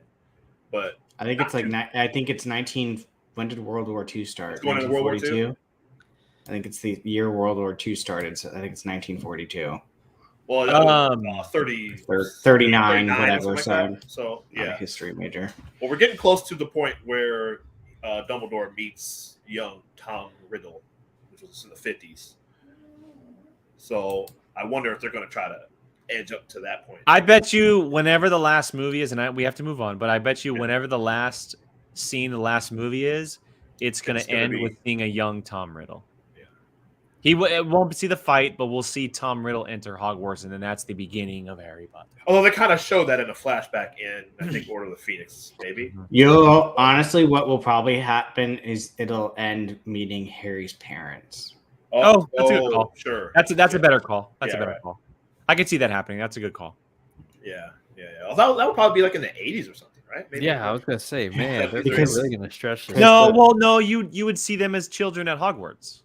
But I think it's I think it's 19. When did World War II start? It's going into World War II? 1942? I think it's the year World War II started. So I think it's 1942. well, that was, 39, or whatever. something So like that. So I'm a yeah. history major. Well, we're getting close to the point where Dumbledore meets young Tom Riddle, which was in the 50s. So I wonder if they're going to try to edge up to that point. I bet you whenever the last movie is, and we have to move on, but I bet you whenever the last scene, the last movie is, it's going to end with seeing a young Tom Riddle. Yeah. It won't see the fight, but we'll see Tom Riddle enter Hogwarts, and then that's the beginning of Harry Potter. Although they kind of showed that in a flashback in, I think, Order of the Phoenix, maybe. Honestly, what will probably happen is it'll end meeting Harry's parents. Oh, that's a good call. Sure. That's a better call. That's a Yeah, better right. call. I could see that happening. That's a good call. Yeah. Although that would probably be like in the 80s or something, right? Maybe. Yeah, I was gonna say, man, they're Because- really gonna stretch this. No, you would see them as children at Hogwarts.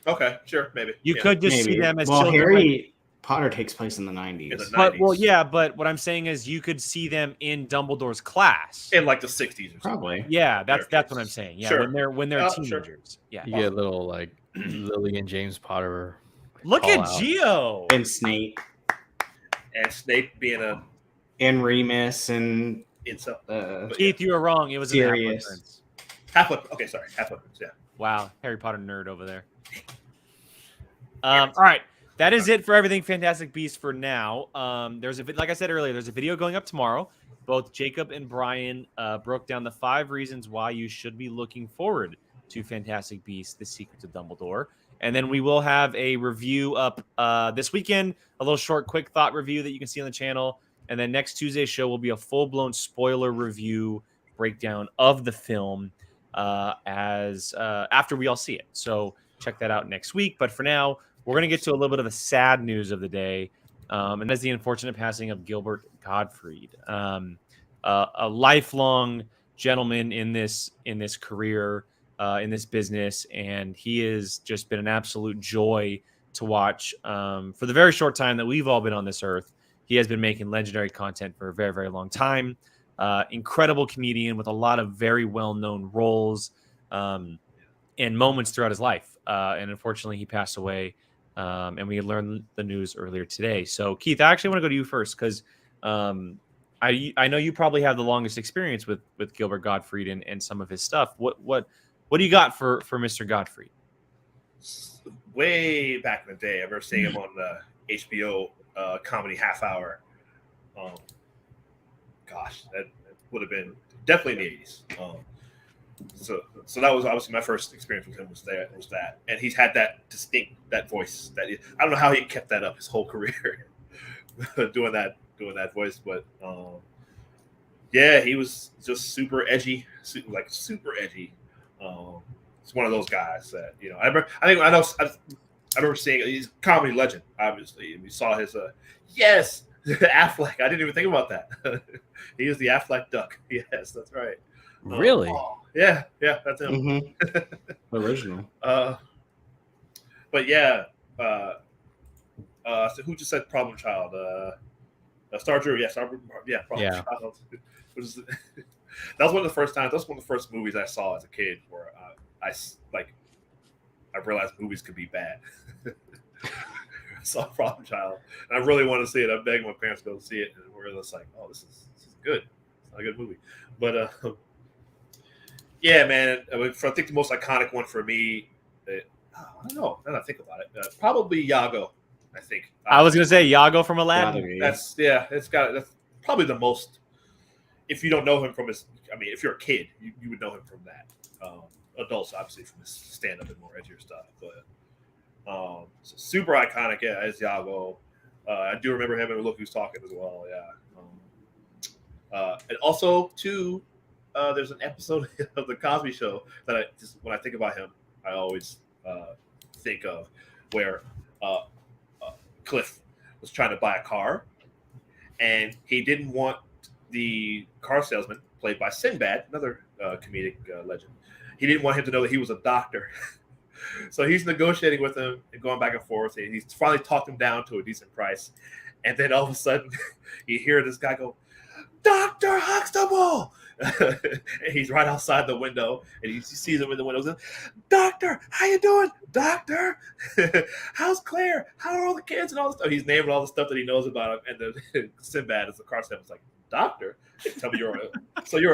Okay, sure, maybe. You could just see them as children. Harry Potter takes place in the 90s. In the But 90s. but what I'm saying is you could see them in Dumbledore's class. in like the 60s or something. Probably. Yeah, that's what I'm saying. Yeah, Sure. when they're Oh, sure. teenagers. Yeah. You get a little like Lily and James Potter. Look call at out. Geo. And Snape And Snape being a and Remus and incel. Keith, you were wrong. It was Serious. an Half-Blood Prince. Half-Blood. Okay, sorry. Half-Blood Prince, yeah. Wow, Harry Potter nerd over there. All right, that is it for everything Fantastic Beasts for now. Like I said earlier, there's a video going up tomorrow. Both Jacob and Brian broke down the 5 reasons why you should be looking forward to Fantastic Beasts: The Secrets of Dumbledore. And then we will have a review up this weekend, a little short, quick thought review that you can see on the channel. And then next Tuesday's show will be a full-blown spoiler review breakdown of the film after we all see it. So check that out next week. But for now, we're going to get to a little bit of the sad news of the day. And that's the unfortunate passing of Gilbert Gottfried, a lifelong gentleman in this career, in this business. And he has just been an absolute joy to watch for the very short time that we've all been on this earth. He has been making legendary content for a very, very long time. Incredible comedian with a lot of very well-known roles and moments throughout his life. And unfortunately, he passed away. And we learned the news earlier today. So, Keith, I actually want to go to you first because I know you probably have the longest experience with Gilbert Gottfried and some of his stuff. What do you got for Mr. Gottfried? Way back in the day, I remember seeing him on the HBO comedy half hour. Gosh, that would have been definitely in the 80s. So that was obviously my first experience with him was that, and he's had that voice that I don't know how he kept that up his whole career, doing that voice, but yeah, he was just super edgy, super edgy. It's one of those guys that I remember seeing. He's a comedy legend, obviously, and we saw his yes, Affleck. I didn't even think about that. He is the Affleck duck. Yes, that's right. Really? Yeah, that's him. Mhm. The original. But yeah, so who just said Problem Child? Star Drew, yeah, Problem Yeah. Child. Which is, that was one of the first times. That was one of the first movies I saw as a kid where I realized movies could be bad. I saw Problem Child, and I really wanted to see it. I begged my parents to go see it, and we were just like, "Oh, this is good. It's not a good movie." But yeah, man. I think the most iconic one for me, I don't know. Now that I think about it, probably Yago. I think I was gonna say Yago from Aladdin. That's probably the most. If you don't know him from his, I mean, if you're a kid, you would know him from that. Adults, obviously, from his stand-up and more edgier stuff. But so super iconic, yeah, as Yago. I do remember him and Look Who's Talking as well, yeah. And also, too, there's an episode of The Cosby Show that when I think about him, I always think of where Cliff was trying to buy a car, and he didn't want the car salesman, played by Sinbad, another comedic legend. He didn't want him to know that he was a doctor. So he's negotiating with him and going back and forth. And he's finally talked him down to a decent price. And then all of a sudden, you hear this guy go, "Dr. Huxtable!" And he's right outside the window. And he sees him in the window. "Doctor, how you doing? Doctor, how's Claire? How are all the kids?" And all this stuff. He's naming all the stuff that he knows about him. And then Sinbad, as the car salesman's like, "Doctor? Tell me you're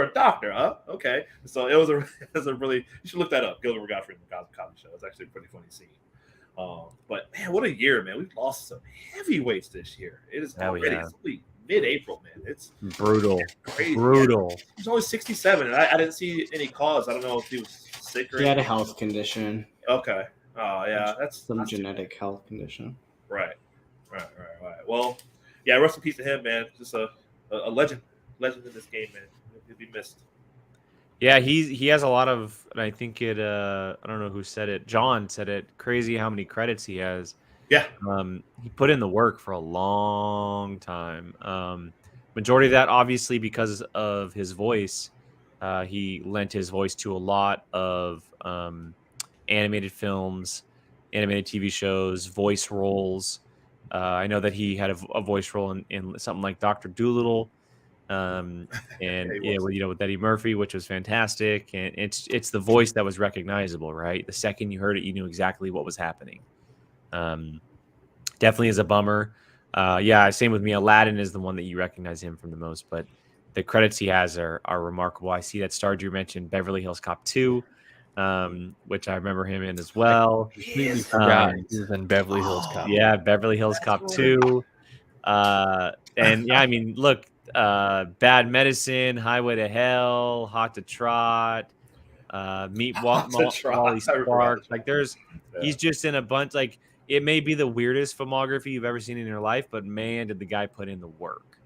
a doctor, huh? Okay." So it was a really, you should look that up. Gilbert, Gottfried, and the Cosby Show. It's actually a pretty funny scene. But man, what a year, man! We've lost some heavyweights this year. It is already it's only mid-April, man. It's brutal, crazy. brutal. He was only 67, and I didn't see any cause. I don't know if he was sick or He had a health condition. Okay. Oh yeah, that's some genetic health condition. Right. Well, yeah. Rest in peace to him, man. Just a legend in this game, man. He'll be missed. Yeah, he has a lot of, and I think it. I don't know who said it. John said it. Crazy how many credits he has. Yeah. He put in the work for a long time. Majority of that, obviously, because of his voice. He lent his voice to a lot of animated films, animated TV shows, voice roles. I know that he had a voice role in something like Dr. Dolittle. And with Eddie Murphy, which was fantastic, and it's the voice that was recognizable, right? The second you heard it, you knew exactly what was happening. Definitely is a bummer. Same with me. Aladdin is the one that you recognize him from the most, but the credits he has are remarkable. I see that Star Drew mentioned Beverly Hills Cop 2, which I remember him in as well. Completely forgot he was in Beverly Hills Cop. Yeah, Beverly Hills Cop 2. And yeah, I mean, look. Bad Medicine, Highway to Hell, Hot to Trot, Meet Wally Sparks. Like he's just in a bunch. Like it may be the weirdest filmography you've ever seen in your life, but man, did the guy put in the work.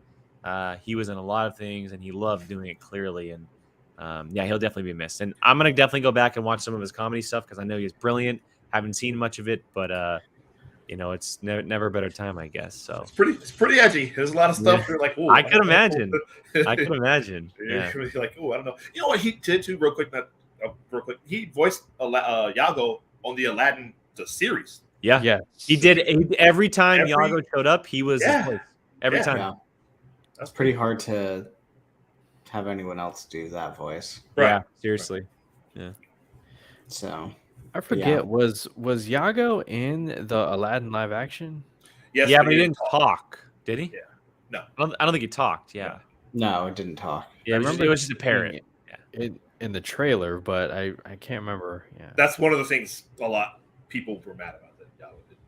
He was in a lot of things, and he loved doing it clearly. And he'll definitely be missed. And I'm gonna definitely go back and watch some of his comedy stuff because I know he's brilliant. Haven't seen much of it, but it's never a better time, I guess. So it's pretty edgy. There's a lot of stuff. You're like, I could imagine. Yeah. You're like, I don't know. You know what he did too, real quick. He voiced Yago on the Aladdin series. Yeah. He did. Every time Yago showed up, he was his voice. Every time. Yeah. That's pretty hard to have anyone else do that voice. Right. Yeah, seriously. Yeah. So I forget, was Yago in the Aladdin live action? Yes, yeah, but he didn't talk. Did he? Yeah. No. I don't think he talked. Yeah. No, it didn't talk. Yeah, it was just a parrot. In the trailer, but I can't remember. Yeah. That's one of the things a lot people were mad about that Yago did.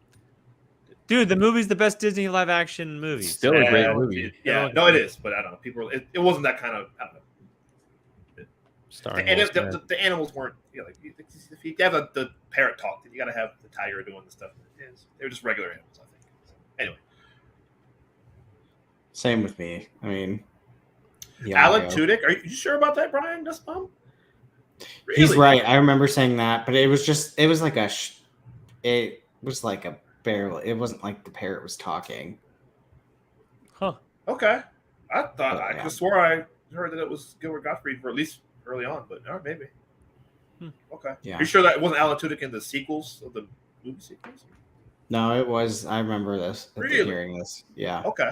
Dude, the movie's the best Disney live action movie. Still a great movie. Yeah, no, it is, but I don't know. People, it wasn't that kind of. I don't know. The animals weren't, like if you have the parrot talk, then you got to have the tiger doing the stuff. They're just regular animals, I think. So, anyway, same with me. I mean, Alan Tudyk. Are you sure about that, Brian? That's Really? He's right. I remember saying that, but it was like a barely. It wasn't like the parrot was talking. Huh. Okay. I thought I could have swore I heard that it was Gilbert Gottfried for at least early on, but maybe. Okay. Yeah. Are you sure that wasn't Alan Tudyk in the sequels of the movie sequels? No, it was. I remember this. Really? Hearing this. Yeah. Okay.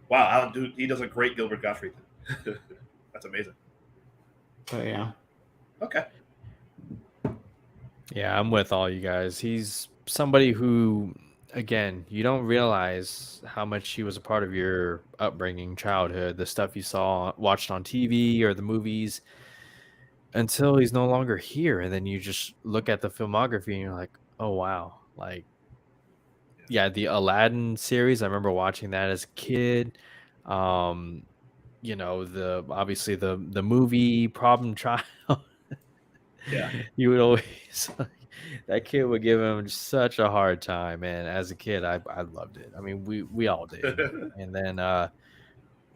Wow, Alan Tudyk, he does a great Gilbert Gottfried. That's amazing. But yeah. Okay. Yeah, I'm with all you guys. He's somebody who, again, you don't realize how much he was a part of your upbringing, childhood, the stuff you watched on TV or the movies, until he's no longer here. And then you just look at the filmography and you're like, oh, wow. Like, yeah, the Aladdin series, I remember watching that as a kid. Obviously the movie Problem Child. Yeah. You would always that kid would give him such a hard time, man. As a kid, I loved it. I mean, we all did. And then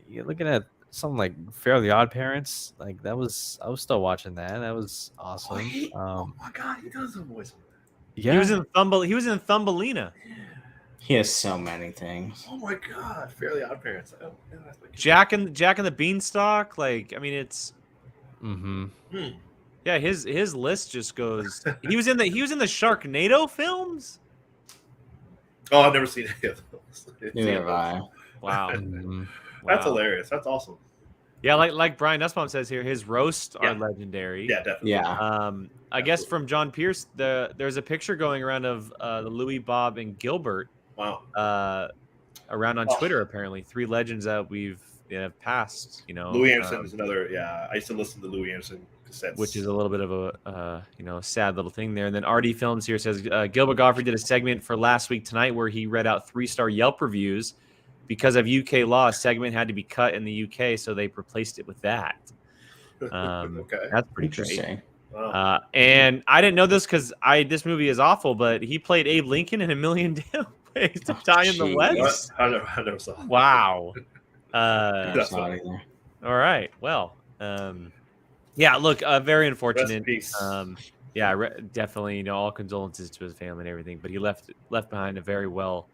you're looking at something like Fairly Odd Parents, like I was still watching that. That was awesome. Oh my god, he does a voice. Yeah, He was in Thumbelina. He has so many things. Oh my god, Fairly Odd Parents. Oh, yeah, that's like... Jack and the Beanstalk. Like, I mean, it's yeah. His list just goes. He was in the Sharknado films. Oh, I've never seen any of those. Neither have I. Wow. That's Wow. hilarious. That's awesome. Yeah, like Brian Nussbaum says here, his roasts are legendary. Yeah, definitely. Yeah. I guess from John Pierce, there's a picture going around of the Louis, Bob, and Gilbert. Wow. Around on Twitter, apparently 3 legends that we've passed. Louis Anderson is another. Yeah, I used to listen to Louis Anderson cassettes, which is a little bit of a sad little thing there. And then RD Films here says Gilbert Gottfried did a segment for Last Week Tonight where he read out 3-star Yelp reviews. Because of UK law, a segment had to be cut in the UK, so they replaced it with that. Okay. That's pretty Interesting. great. Wow. And I didn't know this because this movie is awful, but he played Abe Lincoln in A Million Damn Ways to Die in the West. I never saw that. Wow. That's Not funny. either. All right. Well, yeah. Look, very Rest in unfortunate. peace. Yeah, definitely. All condolences to his family and everything. But he left behind a very well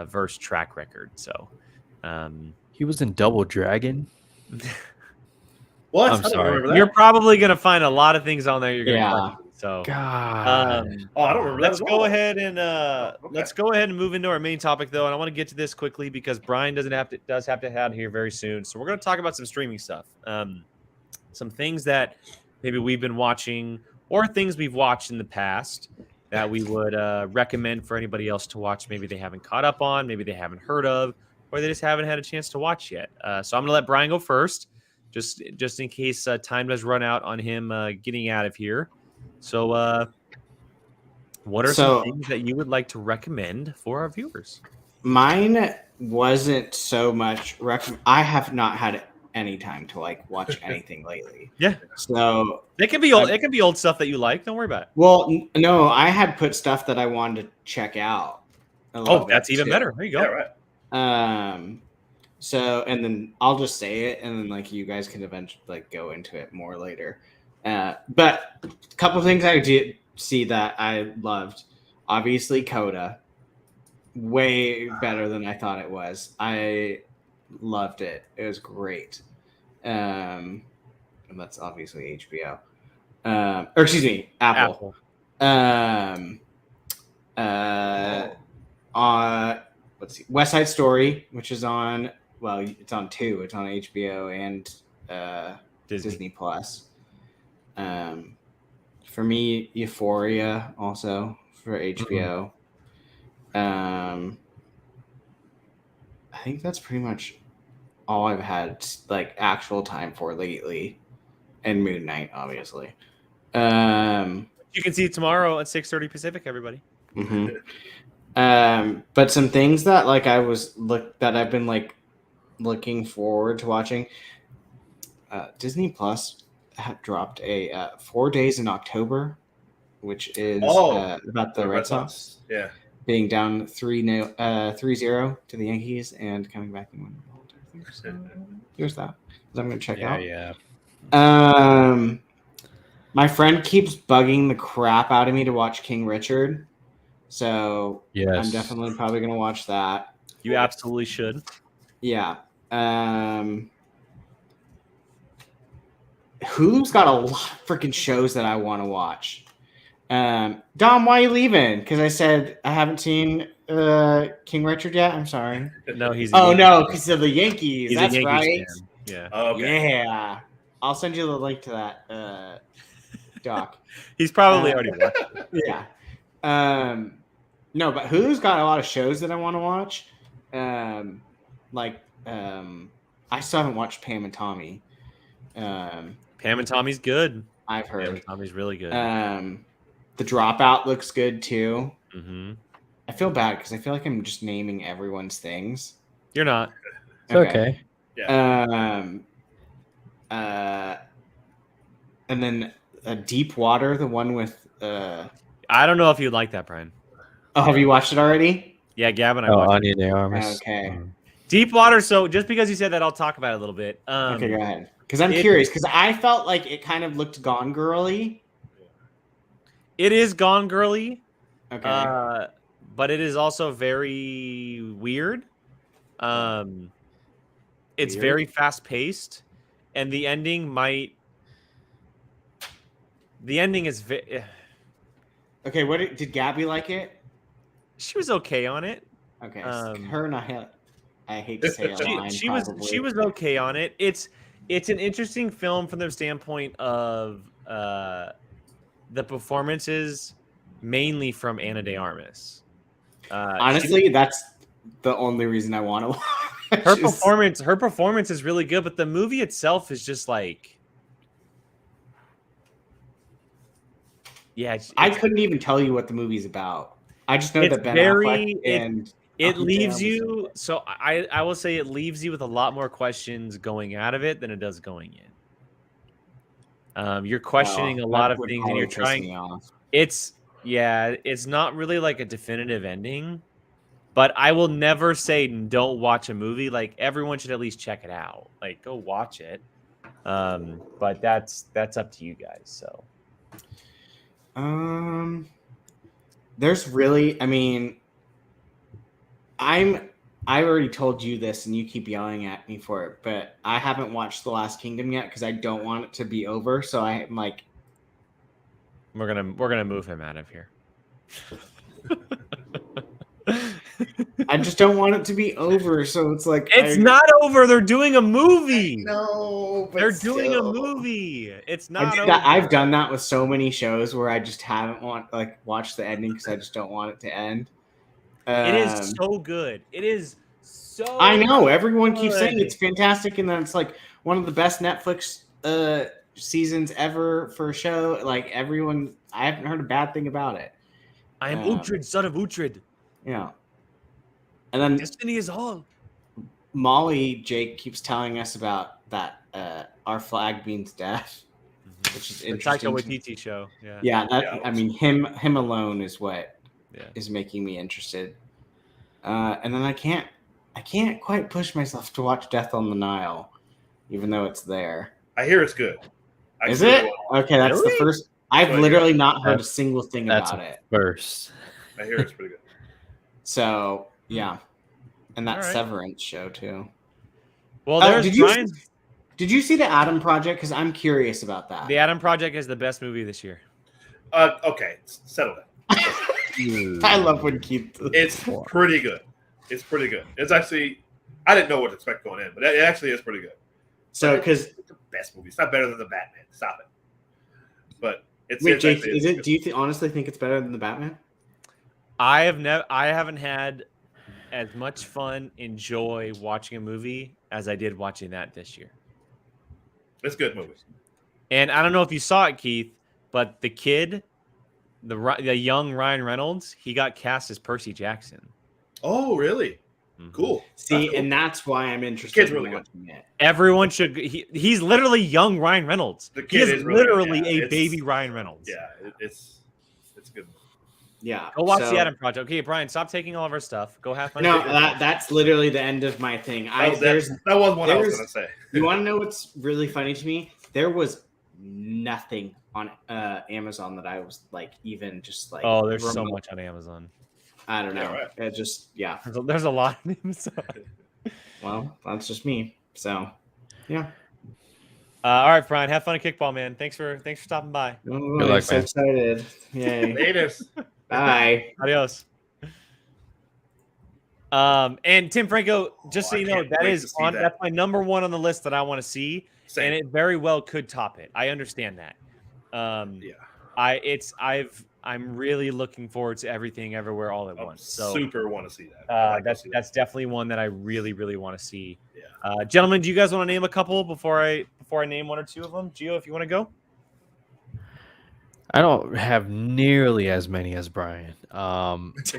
versed track record. So, he was in Double Dragon. What? I'm I don't sorry. remember that. you're probably gonna find a lot of things on there. You're gonna Yeah. like. So, God, Oh, I don't remember that. let's at go all. ahead and Okay. let's go ahead and move into our main topic, though. And I want to get to this quickly because Brian does have to head here very soon. So we're going to talk about some streaming stuff, some things that maybe we've been watching or things we've watched in the past that we would recommend for anybody else to watch. Maybe they haven't caught up on, maybe they haven't heard of, or they just haven't had a chance to watch yet. So I'm going to let Brian go first, just in case time does run out on him getting out of here. So, what are some things that you would like to recommend for our viewers? Mine wasn't so much. I have not had any time to watch anything lately. Yeah. So It can be old. It can be old stuff that you like. Don't worry about it. well, no, I had put stuff that I wanted to check out. Oh, that's even better. There you go. Yeah, right. So, and then I'll just say it, and then you guys can eventually go into it more later. But a couple of things I did see that I loved. Obviously, Coda, way better than I thought it was. I loved it. It was great. And that's obviously HBO. Or excuse me, Apple. Let's see, West Side Story, which is on. Well, it's on 2. It's on HBO and Disney Plus. For me, Euphoria also for HBO. I think that's pretty much all I've had actual time for lately, and Moon Knight, obviously. You can see it tomorrow at 6:30 Pacific. Everybody. But some things that I've been looking forward to watching. Disney Plus dropped a 4 Days in October, which is about the Red Sox. Yeah. Being down 3-0 to the Yankees and coming back and winning the whole thing. So there's that. I'm going to check out. Yeah. My friend keeps bugging the crap out of me to watch King Richard. So Yes. I'm definitely probably going to watch that. You absolutely should. Yeah. Hulu's got a lot of freaking shows that I want to watch. Dom, why are you leaving? Because I said I haven't seen King Richard yet. I'm sorry. No, he's. Oh no, because of the Yankees. He's That's a Yankees right. fan. Yeah. Oh, okay. Yeah. I'll send you the link to that doc. He's probably already watched it. Yeah. No, but Hulu's got a lot of shows that I want to watch. I still haven't watched Pam and Tommy. Pam and Tommy's good. I've heard. Pam and Tommy's really good. The Dropout looks good too. Mm-hmm. I feel bad because I feel like I'm just naming everyone's things. You're not. It's okay. And then Deep Water, the one with. I don't know if you'd like that, Brian. Oh, have you watched it already? Yeah, Gavin, I watched Onion the Armas. Okay. Deep Water. So just because you said that, I'll talk about it a little bit. Okay, go ahead. Because I'm curious. Because I felt like it kind of looked Gone Girly. It is Gone Girly. Okay. But it is also very weird. It's Weird? very fast paced, and the ending might. The ending is. Okay. What did Gabby like it? She was okay on it. Okay. Her and I hate to say a line. She was okay on it. It's an interesting film from the standpoint of the performances, mainly from Ana de Armas. Honestly, that's the only reason I want to watch. Her performance is really good, but the movie itself is just like, yeah. I couldn't even tell you what the movie's about. I just know that Ben Affleck and it leaves you. So I will say it leaves you with a lot more questions going out of it than it does going in. You're questioning a lot of things, and you're trying. It's not really like a definitive ending, but I will never say don't watch a movie. Like everyone should at least check it out. Like go watch it. But that's up to you guys. So. There's really, I mean, I already told you this and you keep yelling at me for it, but I haven't watched The Last Kingdom yet because I don't want it to be over. So I'm like, we're gonna move him out of here. I just don't want it to be over. So it's like it's not over. They're doing a movie. No, but they're doing a movie. It's not. I've done that with so many shows where I just haven't watched the ending because I just don't want it to end. It is so good. It is so. I know everyone keeps saying it's fantastic, and then it's like one of the best Netflix seasons ever for a show. Like everyone, I haven't heard a bad thing about it. I am Uhtred, son of Uhtred. Yeah. And then destiny is all. Jake keeps telling us about that Our Flag Means Death, which is interesting. The Taika Waititi show. Yeah. Yeah, I mean him alone is what is making me interested. And then I can't quite push myself to watch Death on the Nile, even though it's there. I hear it's good. Is it? Okay, that's the first. I've literally not heard a single thing about it. First. I hear it's pretty good. So yeah, and that Severance show too. Well, did you see the Adam Project? Because I'm curious about that. The Adam Project is the best movie this year. Okay, settle down. I love when Keith. It's pretty good. It's pretty good. It's actually, I didn't know what to expect going in, but it actually is pretty good. So, because it's the best movie. It's not better than the Batman. Stop it. But it's. Wait, Jake, is it? Do you honestly think it's better than the Batman? I haven't had as much fun and joy watching a movie as I did watching that this year. It's a good movie. And I don't know if you saw it, Keith, but the kid, the young Ryan Reynolds, he got cast as Percy Jackson. Oh, really? Mm-hmm. Cool. See, and that's why I'm interested in watching it. Everyone should. He's literally young Ryan Reynolds. The kid is literally a baby Ryan Reynolds. Yeah, it's a good movie. Yeah. Go watch the Adam Project. Okay, Brian, stop taking all of our stuff. Go have fun. No, that's literally the end of my thing. That was what I was going to say. You want to know what's really funny to me? There was nothing on Amazon that I was like, even just like. Oh, there's so much on Amazon. I don't know. Yeah, right. It just, yeah. There's a lot on Amazon. Well, that's just me. So, yeah. All right, Brian. Have fun at kickball, man. Thanks for stopping by. Oh, Good I'm luck, so man. excited. Yay. Laters. Bye. Adios. And Tim Franco, just so I you know, can't wait to see that. that's my number one on the list that I want to see, Same. and it very well could top it. I understand that. Yeah. I'm really looking forward to Everything Everywhere All at Once. So Super want to see that. that's definitely one that I really, really want to see. Yeah. Gentlemen, do you guys want to name a couple before I name one or two of them? Gio, if you want to go. I don't have nearly as many as Brian. That's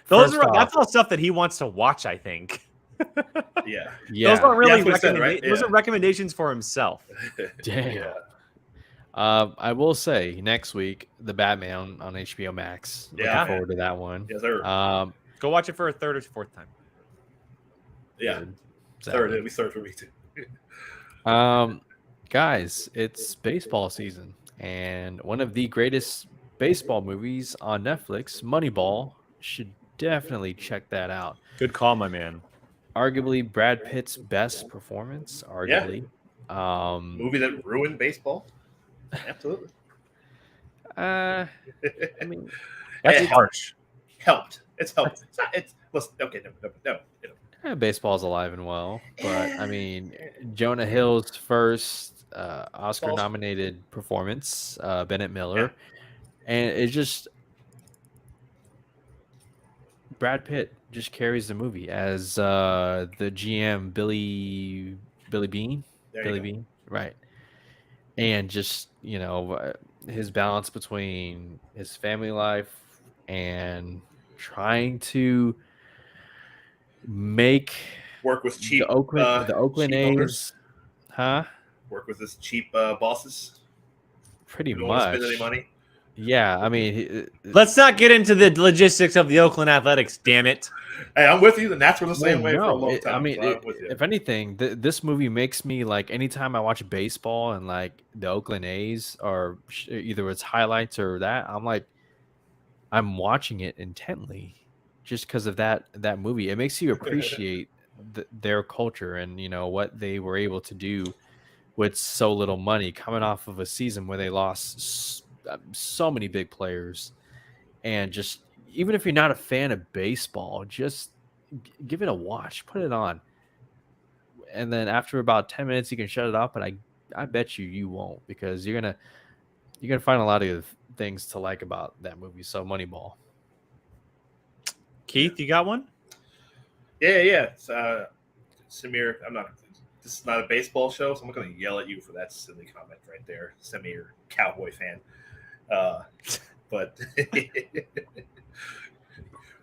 all stuff that he wants to watch, I think. Yeah. Yeah. Those aren't really Yeah, that's what I said, right? Those Yeah. are recommendations for himself. Damn. Yeah. I will say next week the Batman on HBO Max. Yeah. Looking forward to that one. Yes, sir. Go watch it for a third or fourth time. Yeah. Good. Third. Exactly. It'll be third for me too. Guys, it's baseball season, and one of the greatest baseball movies on Netflix, Moneyball, should definitely check that out. Good call, my man. Arguably Brad Pitt's best performance. Arguably, Movie that ruined baseball. Absolutely. I mean, That's It harsh. helped. It's helped. It's not. It's listen, okay. No. baseball's alive and well, but I mean, Jonah Hill's first Oscar-nominated performance, Bennett Miller, and it just Brad Pitt just carries the movie as the GM Billy Bean, There Billy you go. Bean, right? And just his balance between his family life and trying to make Work with cheap the Oakland cheap A's, owners. huh? Work with his cheap bosses. Pretty Who don't want to much. spend any money. Yeah, I mean, Let's not get into the logistics of the Oakland Athletics, damn it. Hey, I'm with you. The Nats were the same way for a no, long time. I mean, so I'm with you. if anything, this movie makes me like anytime I watch baseball and like the Oakland A's or either it's highlights or that, I'm watching it intently just because of that movie. It makes you appreciate their culture and what they were able to do with so little money, coming off of a season where they lost so many big players. And just even if you're not a fan of baseball, just give it a watch, put it on, and then after about 10 minutes you can shut it off. But I bet you won't, because you're gonna find a lot of things to like about that movie. So Moneyball. Keith, you got one? Yeah. It's, Samir, this is not a baseball show, so I'm not going to yell at you for that silly comment right there. Samir, Cowboy fan. But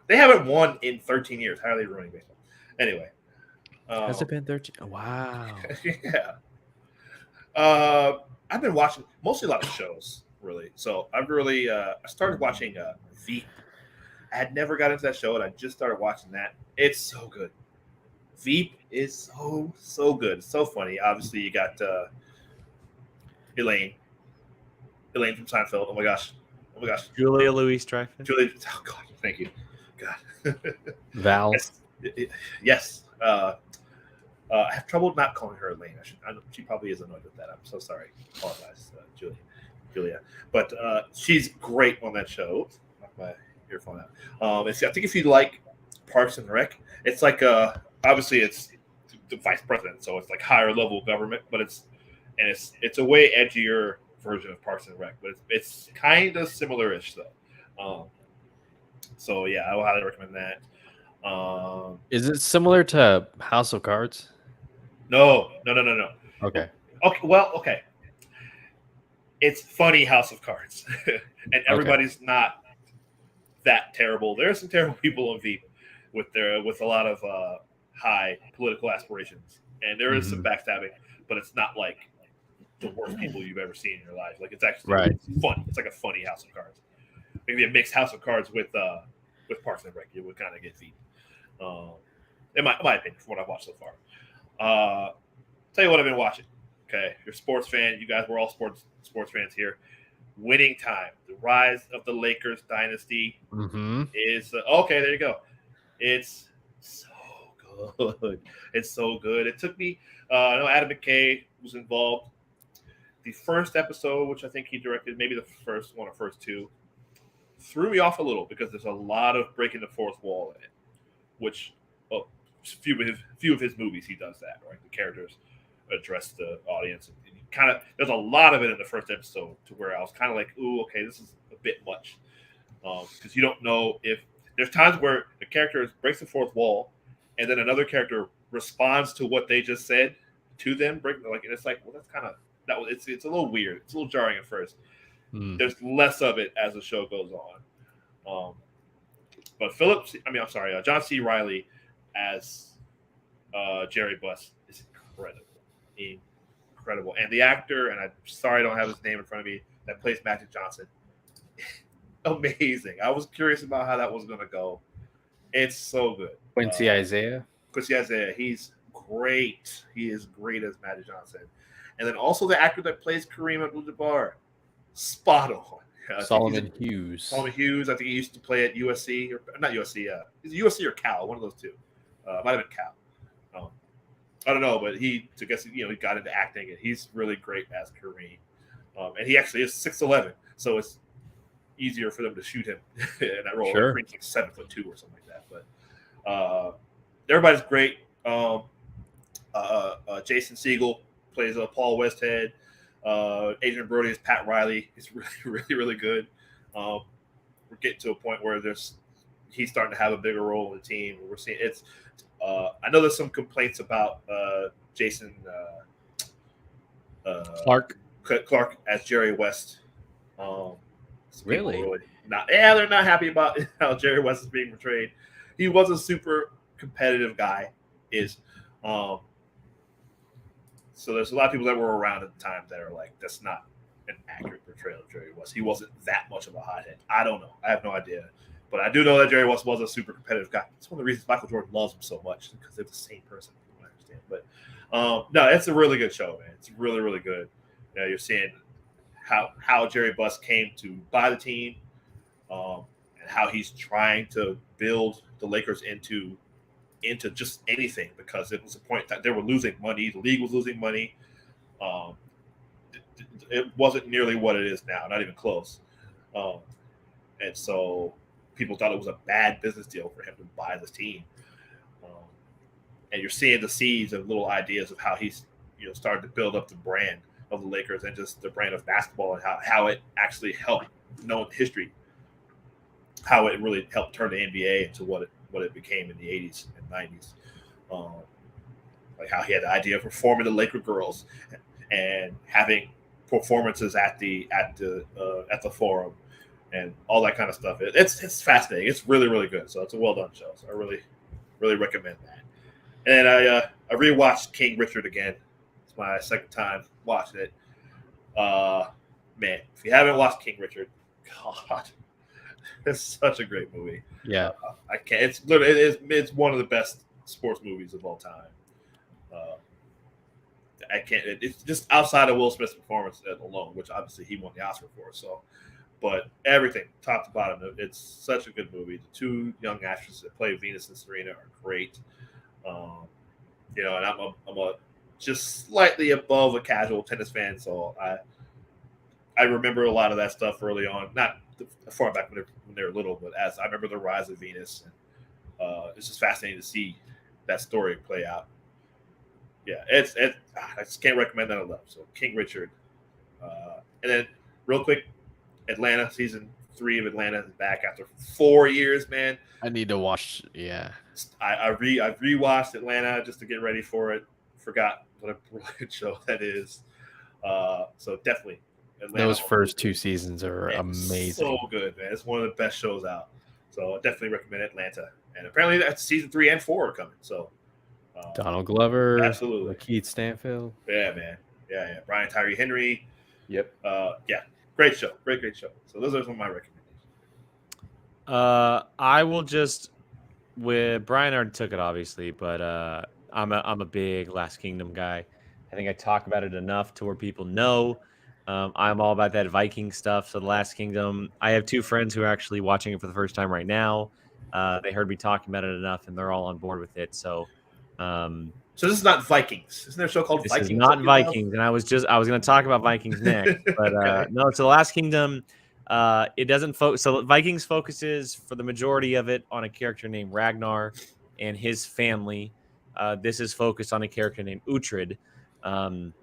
they haven't won in 13 years. How are they ruining baseball? Anyway. Has it been 13? Oh, wow. Yeah. I've been watching mostly a lot of shows, really. So I've really I started watching Veep. I had never got into that show, and I just started watching that. It's so good. Veep is so good. It's so funny. Obviously, you got Elaine from Seinfeld. Oh my gosh. Julia Louis-Dreyfus. Julie. Oh God. Thank you. God. Val. Yes. I have trouble not calling her Elaine. She probably is annoyed with that. I'm so sorry. Apologize, Julia. But she's great on that show. Oops, knock my earphone out. I think if you like Parks and Rec, it's like obviously it's the vice president, so it's like higher level government, but it's a way edgier version of Parks and Rec, but it's kind of similar-ish though. So yeah, I would highly recommend that. Is it similar to House of Cards? No. Okay. Okay. It's funny House of Cards, and everybody's not that terrible. There are some terrible people on Veep with a lot of high political aspirations, and there is some backstabbing, but it's not like the worst people you've ever seen in your life. Like it's actually funny. It's like a funny House of Cards. Maybe a mixed House of Cards with Parks and Rec. You would kind of get Veep. In my opinion, from what I've watched so far. Tell you what I've been watching. Okay, if you're a sports fan, you guys were all sports fans here. Winning Time, the rise of the Lakers dynasty is okay. There you go. It's so good. It's so good. It took me. I know Adam McKay was involved. the first episode, which I think he directed, maybe the first one or first two, threw me off a little because there's a lot of breaking the fourth wall in it, which few of his movies he does that, right? The characters address the audience. And kind of, there's a lot of it in the first episode to where I was kind of like, ooh, okay, this is a bit much. Because you don't know if there's times where the character breaks the fourth wall and then another character responds to what they just said to them. And it's like, well, that's kind of, it's a little weird. It's a little jarring at first. There's less of it as the show goes on. But John C. Reilly as Jerry Buss is incredible. And the actor, and I'm sorry I don't have his name in front of me, that plays Magic Johnson, amazing. I was curious about how that was going to go. It's so good. Quincy Isaiah, he's great. He is great as Magic Johnson. And then also the actor that plays Kareem Abdul-Jabbar, spot on. Solomon Hughes. I think he used to play at USC, or not USC. Is it USC or Cal? One of those two. Might have been Cal. I don't know, but he got into acting, and he's really great as Kareem. And he actually is 6'11", so it's easier for them to shoot him in that role. Sure. Kareem's like 7'2" or something like that. But everybody's great. Jason Segel plays Paul Westhead. Adrian Brody is Pat Riley. He's really, really, really good. We're getting to a point where he's starting to have a bigger role in the team. We're seeing it's. I know there's some complaints about Jason Clark as Jerry West. Really? They're not happy about how Jerry West is being portrayed. He was a super competitive guy. So there's a lot of people that were around at the time that are like, that's not an accurate portrayal of Jerry West. He wasn't that much of a hothead. I don't know. I have no idea. But I do know that Jerry West was a super competitive guy. It's one of the reasons Michael Jordan loves him so much, because they're the same person, from what I understand. But no, it's a really good show, man. It's really, really good. You're seeing how Jerry Buss came to buy the team, and how he's trying to build the Lakers into just anything, because it was a point that they were losing money. The league was losing money. It wasn't nearly what it is now, not even close. And so people thought it was a bad business deal for him to buy this team. And you're seeing the seeds of little ideas of how he's started to build up the brand of the Lakers and just the brand of basketball, and how it actually helped known history, how it really helped turn the NBA into what it became in the 80s and 90s. Like how he had the idea of performing the Laker girls and having performances at the Forum and all that kind of stuff. It's fascinating. It's really, really good. So it's a well done show. So I really, really recommend that. And I rewatched King Richard again. It's my second time watching it. Man, if you haven't watched King Richard, God, it's such a great movie. Yeah, I can't. It's one of the best sports movies of all time. I can't. It's just outside of Will Smith's performance alone, which obviously he won the Oscar for. So, but everything top to bottom, it's such a good movie. The two young actresses that play Venus and Serena are great. And I'm a just slightly above a casual tennis fan, so I remember a lot of that stuff early on. Not far back when they were little, but as I remember the rise of Venus, and it's just fascinating to see that story play out. Yeah, I just can't recommend that enough. So King Richard, and then real quick, Atlanta season 3 of Atlanta is back after 4 years. Man, I need to watch. Yeah, I rewatched Atlanta just to get ready for it. Forgot what a brilliant show that is. So definitely. Atlanta. Those first 2 seasons are amazing. So good, man. It's one of the best shows out. So I definitely recommend Atlanta. And apparently that's season 3 and 4 are coming. So Donald Glover, absolutely. Keith Stanfield. Yeah, man. Yeah. Brian Tyree Henry. Yep. Yeah. Great show. Great show. So those are some of my recommendations. I will just with Brian already took it obviously, but I'm a big Last Kingdom guy. I think I talk about it enough to where people know. I'm all about that Viking stuff. So The Last Kingdom, I have 2 friends who are actually watching it for the first time right now. They heard me talking about it enough, and they're all on board with it. So So this is not Vikings. Isn't there a show called This Vikings? is not Vikings, and I was going to talk about Vikings next, but Okay. no. So the Last Kingdom, it doesn't focus. So Vikings focuses for the majority of it on a character named Ragnar and his family. This is focused on a character named Uhtred, and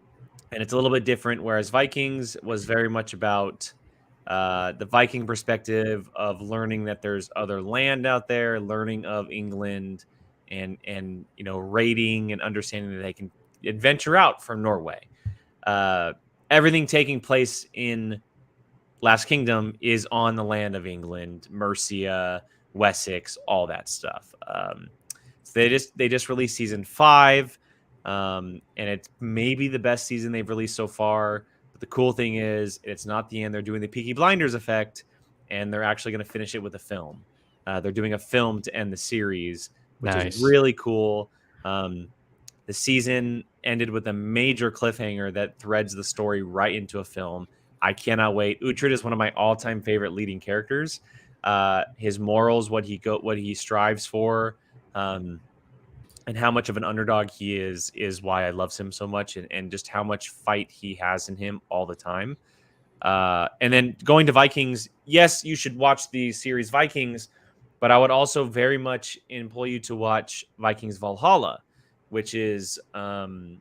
it's a little bit different. Whereas Vikings was very much about the Viking perspective of learning that there's other land out there, learning of England, and raiding and understanding that they can adventure out from Norway. Everything taking place in Last Kingdom is on the land of England, Mercia, Wessex, all that stuff. So they just released season 5, and it's maybe the best season they've released so far. But the cool thing is, it's not the end. They're doing the Peaky Blinders effect, and they're actually going to finish it with a film. They're doing a film to end the series, which is really cool. The season ended with a major cliffhanger that threads the story right into a film. I cannot wait. Uhtred is one of my all-time favorite leading characters. His morals, what he strives for, and how much of an underdog he is why I love him so much, and just how much fight he has in him all the time. And then going to Vikings, yes, you should watch the series Vikings, but I would also very much implore you to watch Vikings Valhalla, which is the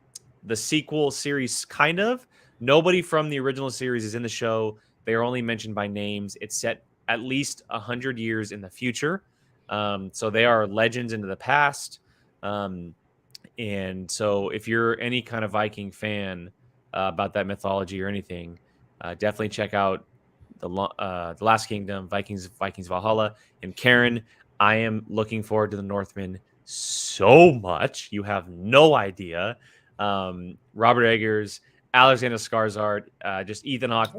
sequel series, kind of. Nobody from the original series is in the show. They are only mentioned by names. It's set at least 100 years in the future. So they are legends into the past. And so if you're any kind of Viking fan about that mythology or anything, definitely check out the Last Kingdom, Vikings Valhalla. And Karen, I am looking forward to the Northmen so much. You have no idea. Robert Eggers, Alexander Skarsgård, just Ethan Hawke,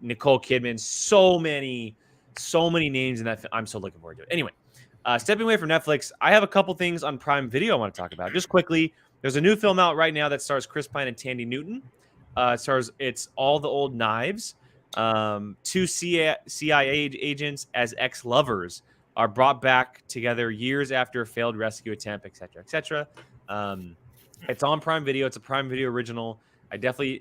Nicole Kidman, so many names in that. I'm so looking forward to it. Anyway, stepping away from Netflix, I have a couple things on Prime Video I want to talk about. Just quickly, there's a new film out right now that stars Chris Pine and Tandy Newton. It's All the Old Knives. Two CIA agents as ex-lovers are brought back together years after a failed rescue attempt, etc., etc. It's on Prime Video. It's a Prime Video original. I definitely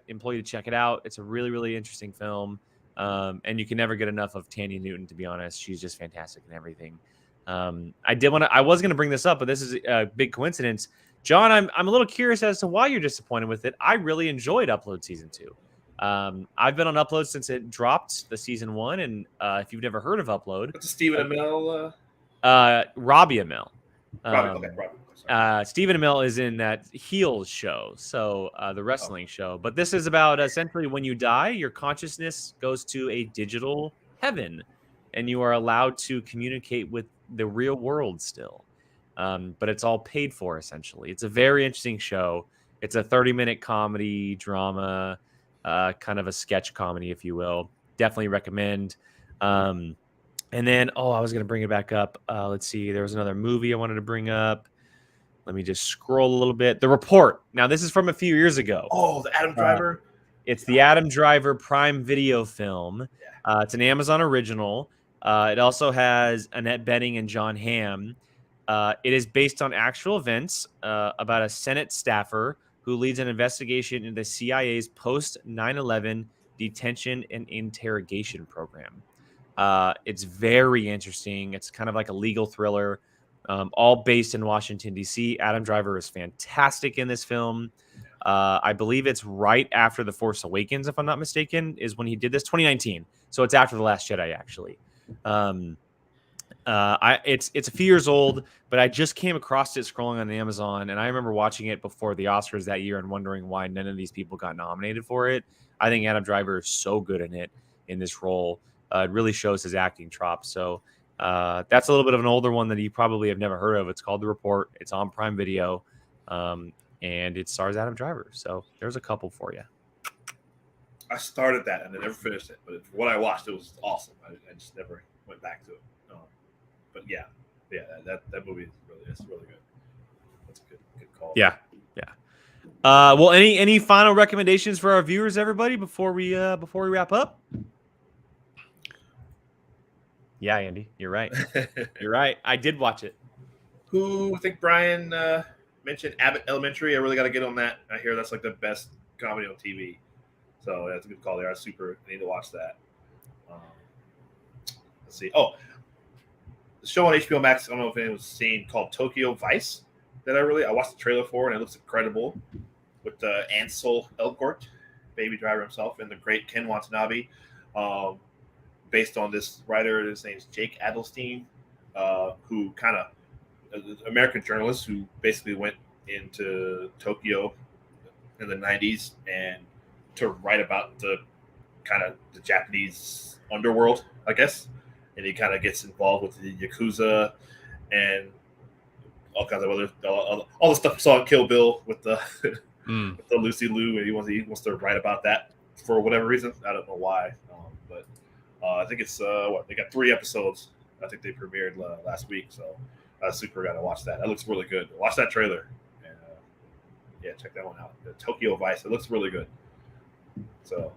implore you to check it out. It's a really, really interesting film. And you can never get enough of Tandy Newton, to be honest. She's just fantastic and everything. I was going to bring this up, but this is a big coincidence. John, I'm a little curious as to why you're disappointed with it. I really enjoyed Upload Season 2. I've been on Upload since it dropped, the Season 1. And if you've never heard of Upload. What's Stephen Amell? Robbie Amell. Robbie. Stephen Amell is in that Heels show, so the wrestling show. But this is about essentially when you die, your consciousness goes to a digital heaven, and you are allowed to communicate with the real world still. But it's all paid for, essentially. It's a very interesting show. It's a 30-minute comedy, drama, kind of a sketch comedy, if you will. Definitely recommend. And then, I was going to bring it back up. Let's see. There was another movie I wanted to bring up. Let me just scroll a little bit. The Report. Now, this is from a few years ago. Oh, the Adam Driver. It's the Adam Driver Prime Video film. It's an Amazon original. It also has Annette Bening and John Hamm. It is based on actual events about a Senate staffer who leads an investigation into the CIA's post 9/11 detention and interrogation program. It's very interesting. It's kind of like a legal thriller. All based in Washington, D.C. Adam Driver is fantastic in this film. I believe it's right after The Force Awakens, if I'm not mistaken, is when he did this, 2019. So it's after The Last Jedi, actually. It's a few years old, but I just came across it scrolling on Amazon, and I remember watching it before the Oscars that year and wondering why none of these people got nominated for it. I think Adam Driver is so good in this role. It really shows his acting chops. So that's a little bit of an older one that you probably have never heard of. It's called The Report. It's on Prime Video, and it stars Adam Driver. So there's a couple for you. I started that and I never finished it, but what I watched, it was awesome. I just never went back to it. But yeah, that movie is really good. That's a good call. Yeah. Well, any final recommendations for our viewers, everybody, before we wrap up? Yeah, Andy, you're right. You're right. I did watch it. Who I think Brian mention Abbott Elementary. I really got to get on that. I hear that's like the best comedy on TV. So that's a good call there. I need to watch that. Let's see. Oh, the show on HBO Max, I don't know if anyone's seen, called Tokyo Vice that I watched the trailer for, and it looks incredible with Ansel Elgort, Baby Driver himself, and the great Ken Watanabe, based on this writer. His name's Jake Adelstein, who kind of an American journalist who basically went into Tokyo in the 90s and to write about the kind of the Japanese underworld, I guess. And he kind of gets involved with the Yakuza and all kinds of other all the stuff we saw in Kill Bill with the with the Lucy Liu, and he wants to write about that for whatever reason. I don't know why, but I think it's they got 3 episodes. I think they premiered last week, so I super got to watch that. That looks really good. Watch that trailer, and yeah, check that one out. The Tokyo Vice. It looks really good. So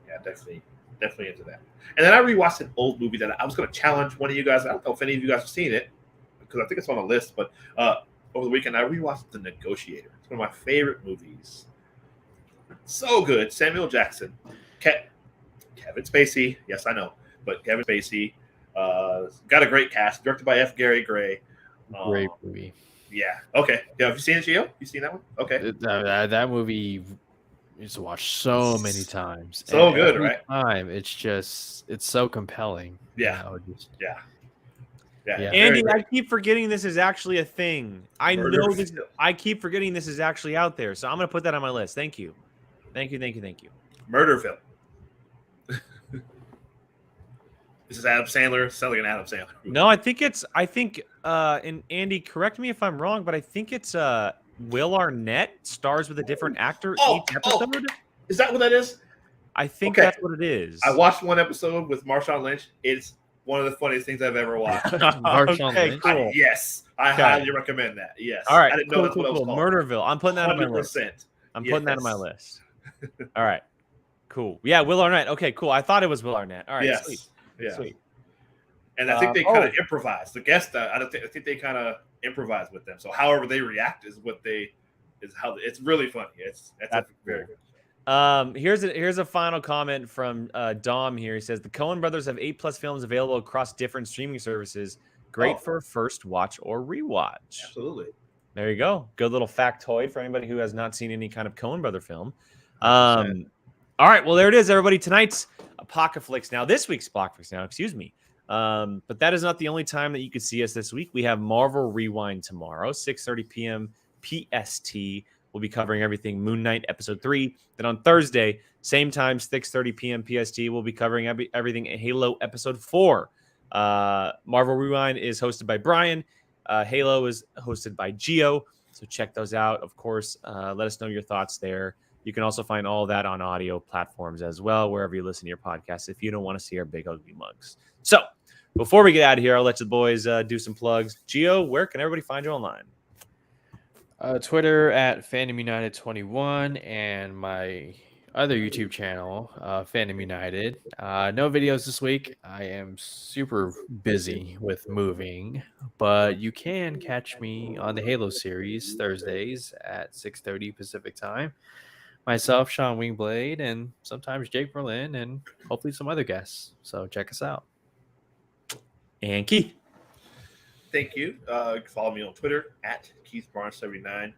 yeah, definitely into that. And then I rewatched an old movie that I was going to challenge one of you guys. I don't know if any of you guys have seen it because I think it's on the list. But over the weekend, I rewatched The Negotiator. It's one of my favorite movies. So good. Samuel Jackson, Kevin Spacey. Yes, I know, but Kevin Spacey got a great cast. Directed by F. Gary Gray. Great movie. Yeah. Okay. Yeah. Have you seen it, Gio? You seen that one? Okay. That movie. Used to watch so many times. So and good, every right? time it's so compelling. Yeah. Yeah. Andy, I keep forgetting this is actually a thing. I keep forgetting this is actually out there. So I'm going to put that on my list. Thank you. Murderville. This is Adam Sandler. Sounds like an Adam Sandler movie. No, I think and Andy, correct me if I'm wrong, but I think it's Will Arnett stars with a different actor each episode. Is that what that is? I think that's what it is. I watched one episode with Marshawn Lynch. It's one of the funniest things I've ever watched. Okay, cool. I highly recommend that. Yes. All right. I didn't know that's what it was called. Murderville. I'm putting that on my list. Putting that on my list. All right. Cool. Yeah, Will Arnett. Okay, cool. I thought it was Will Arnett. All right. Yes. Sweet. Yeah. Sweet. And I think they kind of improvise. The guests, I think they kind of improvise with them. So however they react is how it's really funny. That's very good. Here's a final comment from Dom here. He says the Coen brothers have 8+ films available across different streaming services. Great for a first watch or rewatch. Absolutely. There you go. Good little factoid for anybody who has not seen any kind of Coen brother film. All right, well there it is, everybody. Tonight's Apocaflix. Now this week's Apocaflix. Now, excuse me. But that is not the only time that you can see us this week. We have Marvel Rewind tomorrow, 6:30 p.m. PST. We'll be covering everything Moon Knight Episode 3. Then on Thursday, same time, 6:30 p.m. PST, we'll be covering everything Halo Episode 4. Marvel Rewind is hosted by Brian. Halo is hosted by Gio. So check those out. Of course, let us know your thoughts there. You can also find all that on audio platforms as well, wherever you listen to your podcast, if you don't want to see our big ugly mugs. So before we get out of here, I'll let the boys do some plugs. Gio, where can everybody find you online? Twitter at Fandom United 21 and my other YouTube channel, Fandom United. No videos this week. I am super busy with moving, but you can catch me on the Halo series Thursdays at 6:30 Pacific time. Myself, Sean Wingblade, and sometimes Jake Berlin, and hopefully some other guests. So check us out. And Keith. Thank you. You can follow me on Twitter at KeithBarnes79.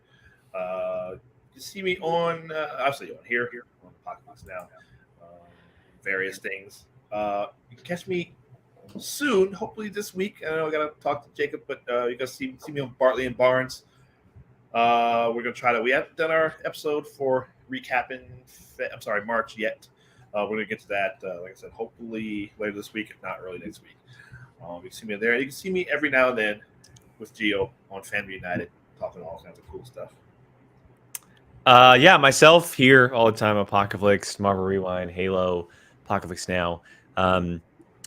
You see me on, obviously on here on the podcast now, various things. You can catch me soon, hopefully this week. I know I got to talk to Jacob, but you guys see me on Bartley and Barnes. We're going to try to, we haven't done our episode for recapping, March yet. We're going to get to that, like I said, hopefully later this week, if not early next week. You can see me there. You can see me every now and then with Gio on Family United, talking all kinds of cool stuff. Yeah, myself here all the time. Apocaflix, Marvel Rewind, Halo, Apocaflix Now.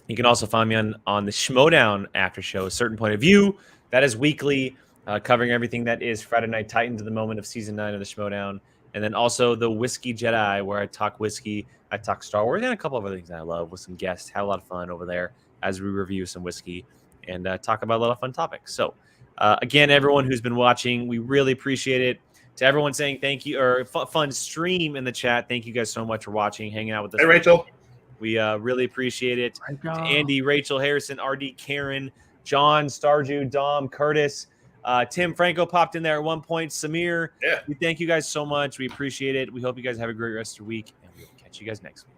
You can also find me on the Schmodown after show, A Certain Point of View. That is weekly, covering everything that is Friday Night Titan to the moment of season 9 of the Schmodown. And then also the Whiskey Jedi, where I talk whiskey, I talk Star Wars, and a couple of other things I love with some guests. Have a lot of fun over there as we review some whiskey and talk about a lot of fun topics. So Again, everyone who's been watching, we really appreciate it. To everyone saying thank you, or fun stream in the chat, thank you guys so much for watching, hanging out with us. Hey, Rachel. We really appreciate it. To Andy, Rachel, Harrison, RD, Karen, John, Starju, Dom, Curtis, Tim Franco popped in there at one point. Samir, we thank you guys so much. We appreciate it. We hope you guys have a great rest of your week, and we'll catch you guys next week.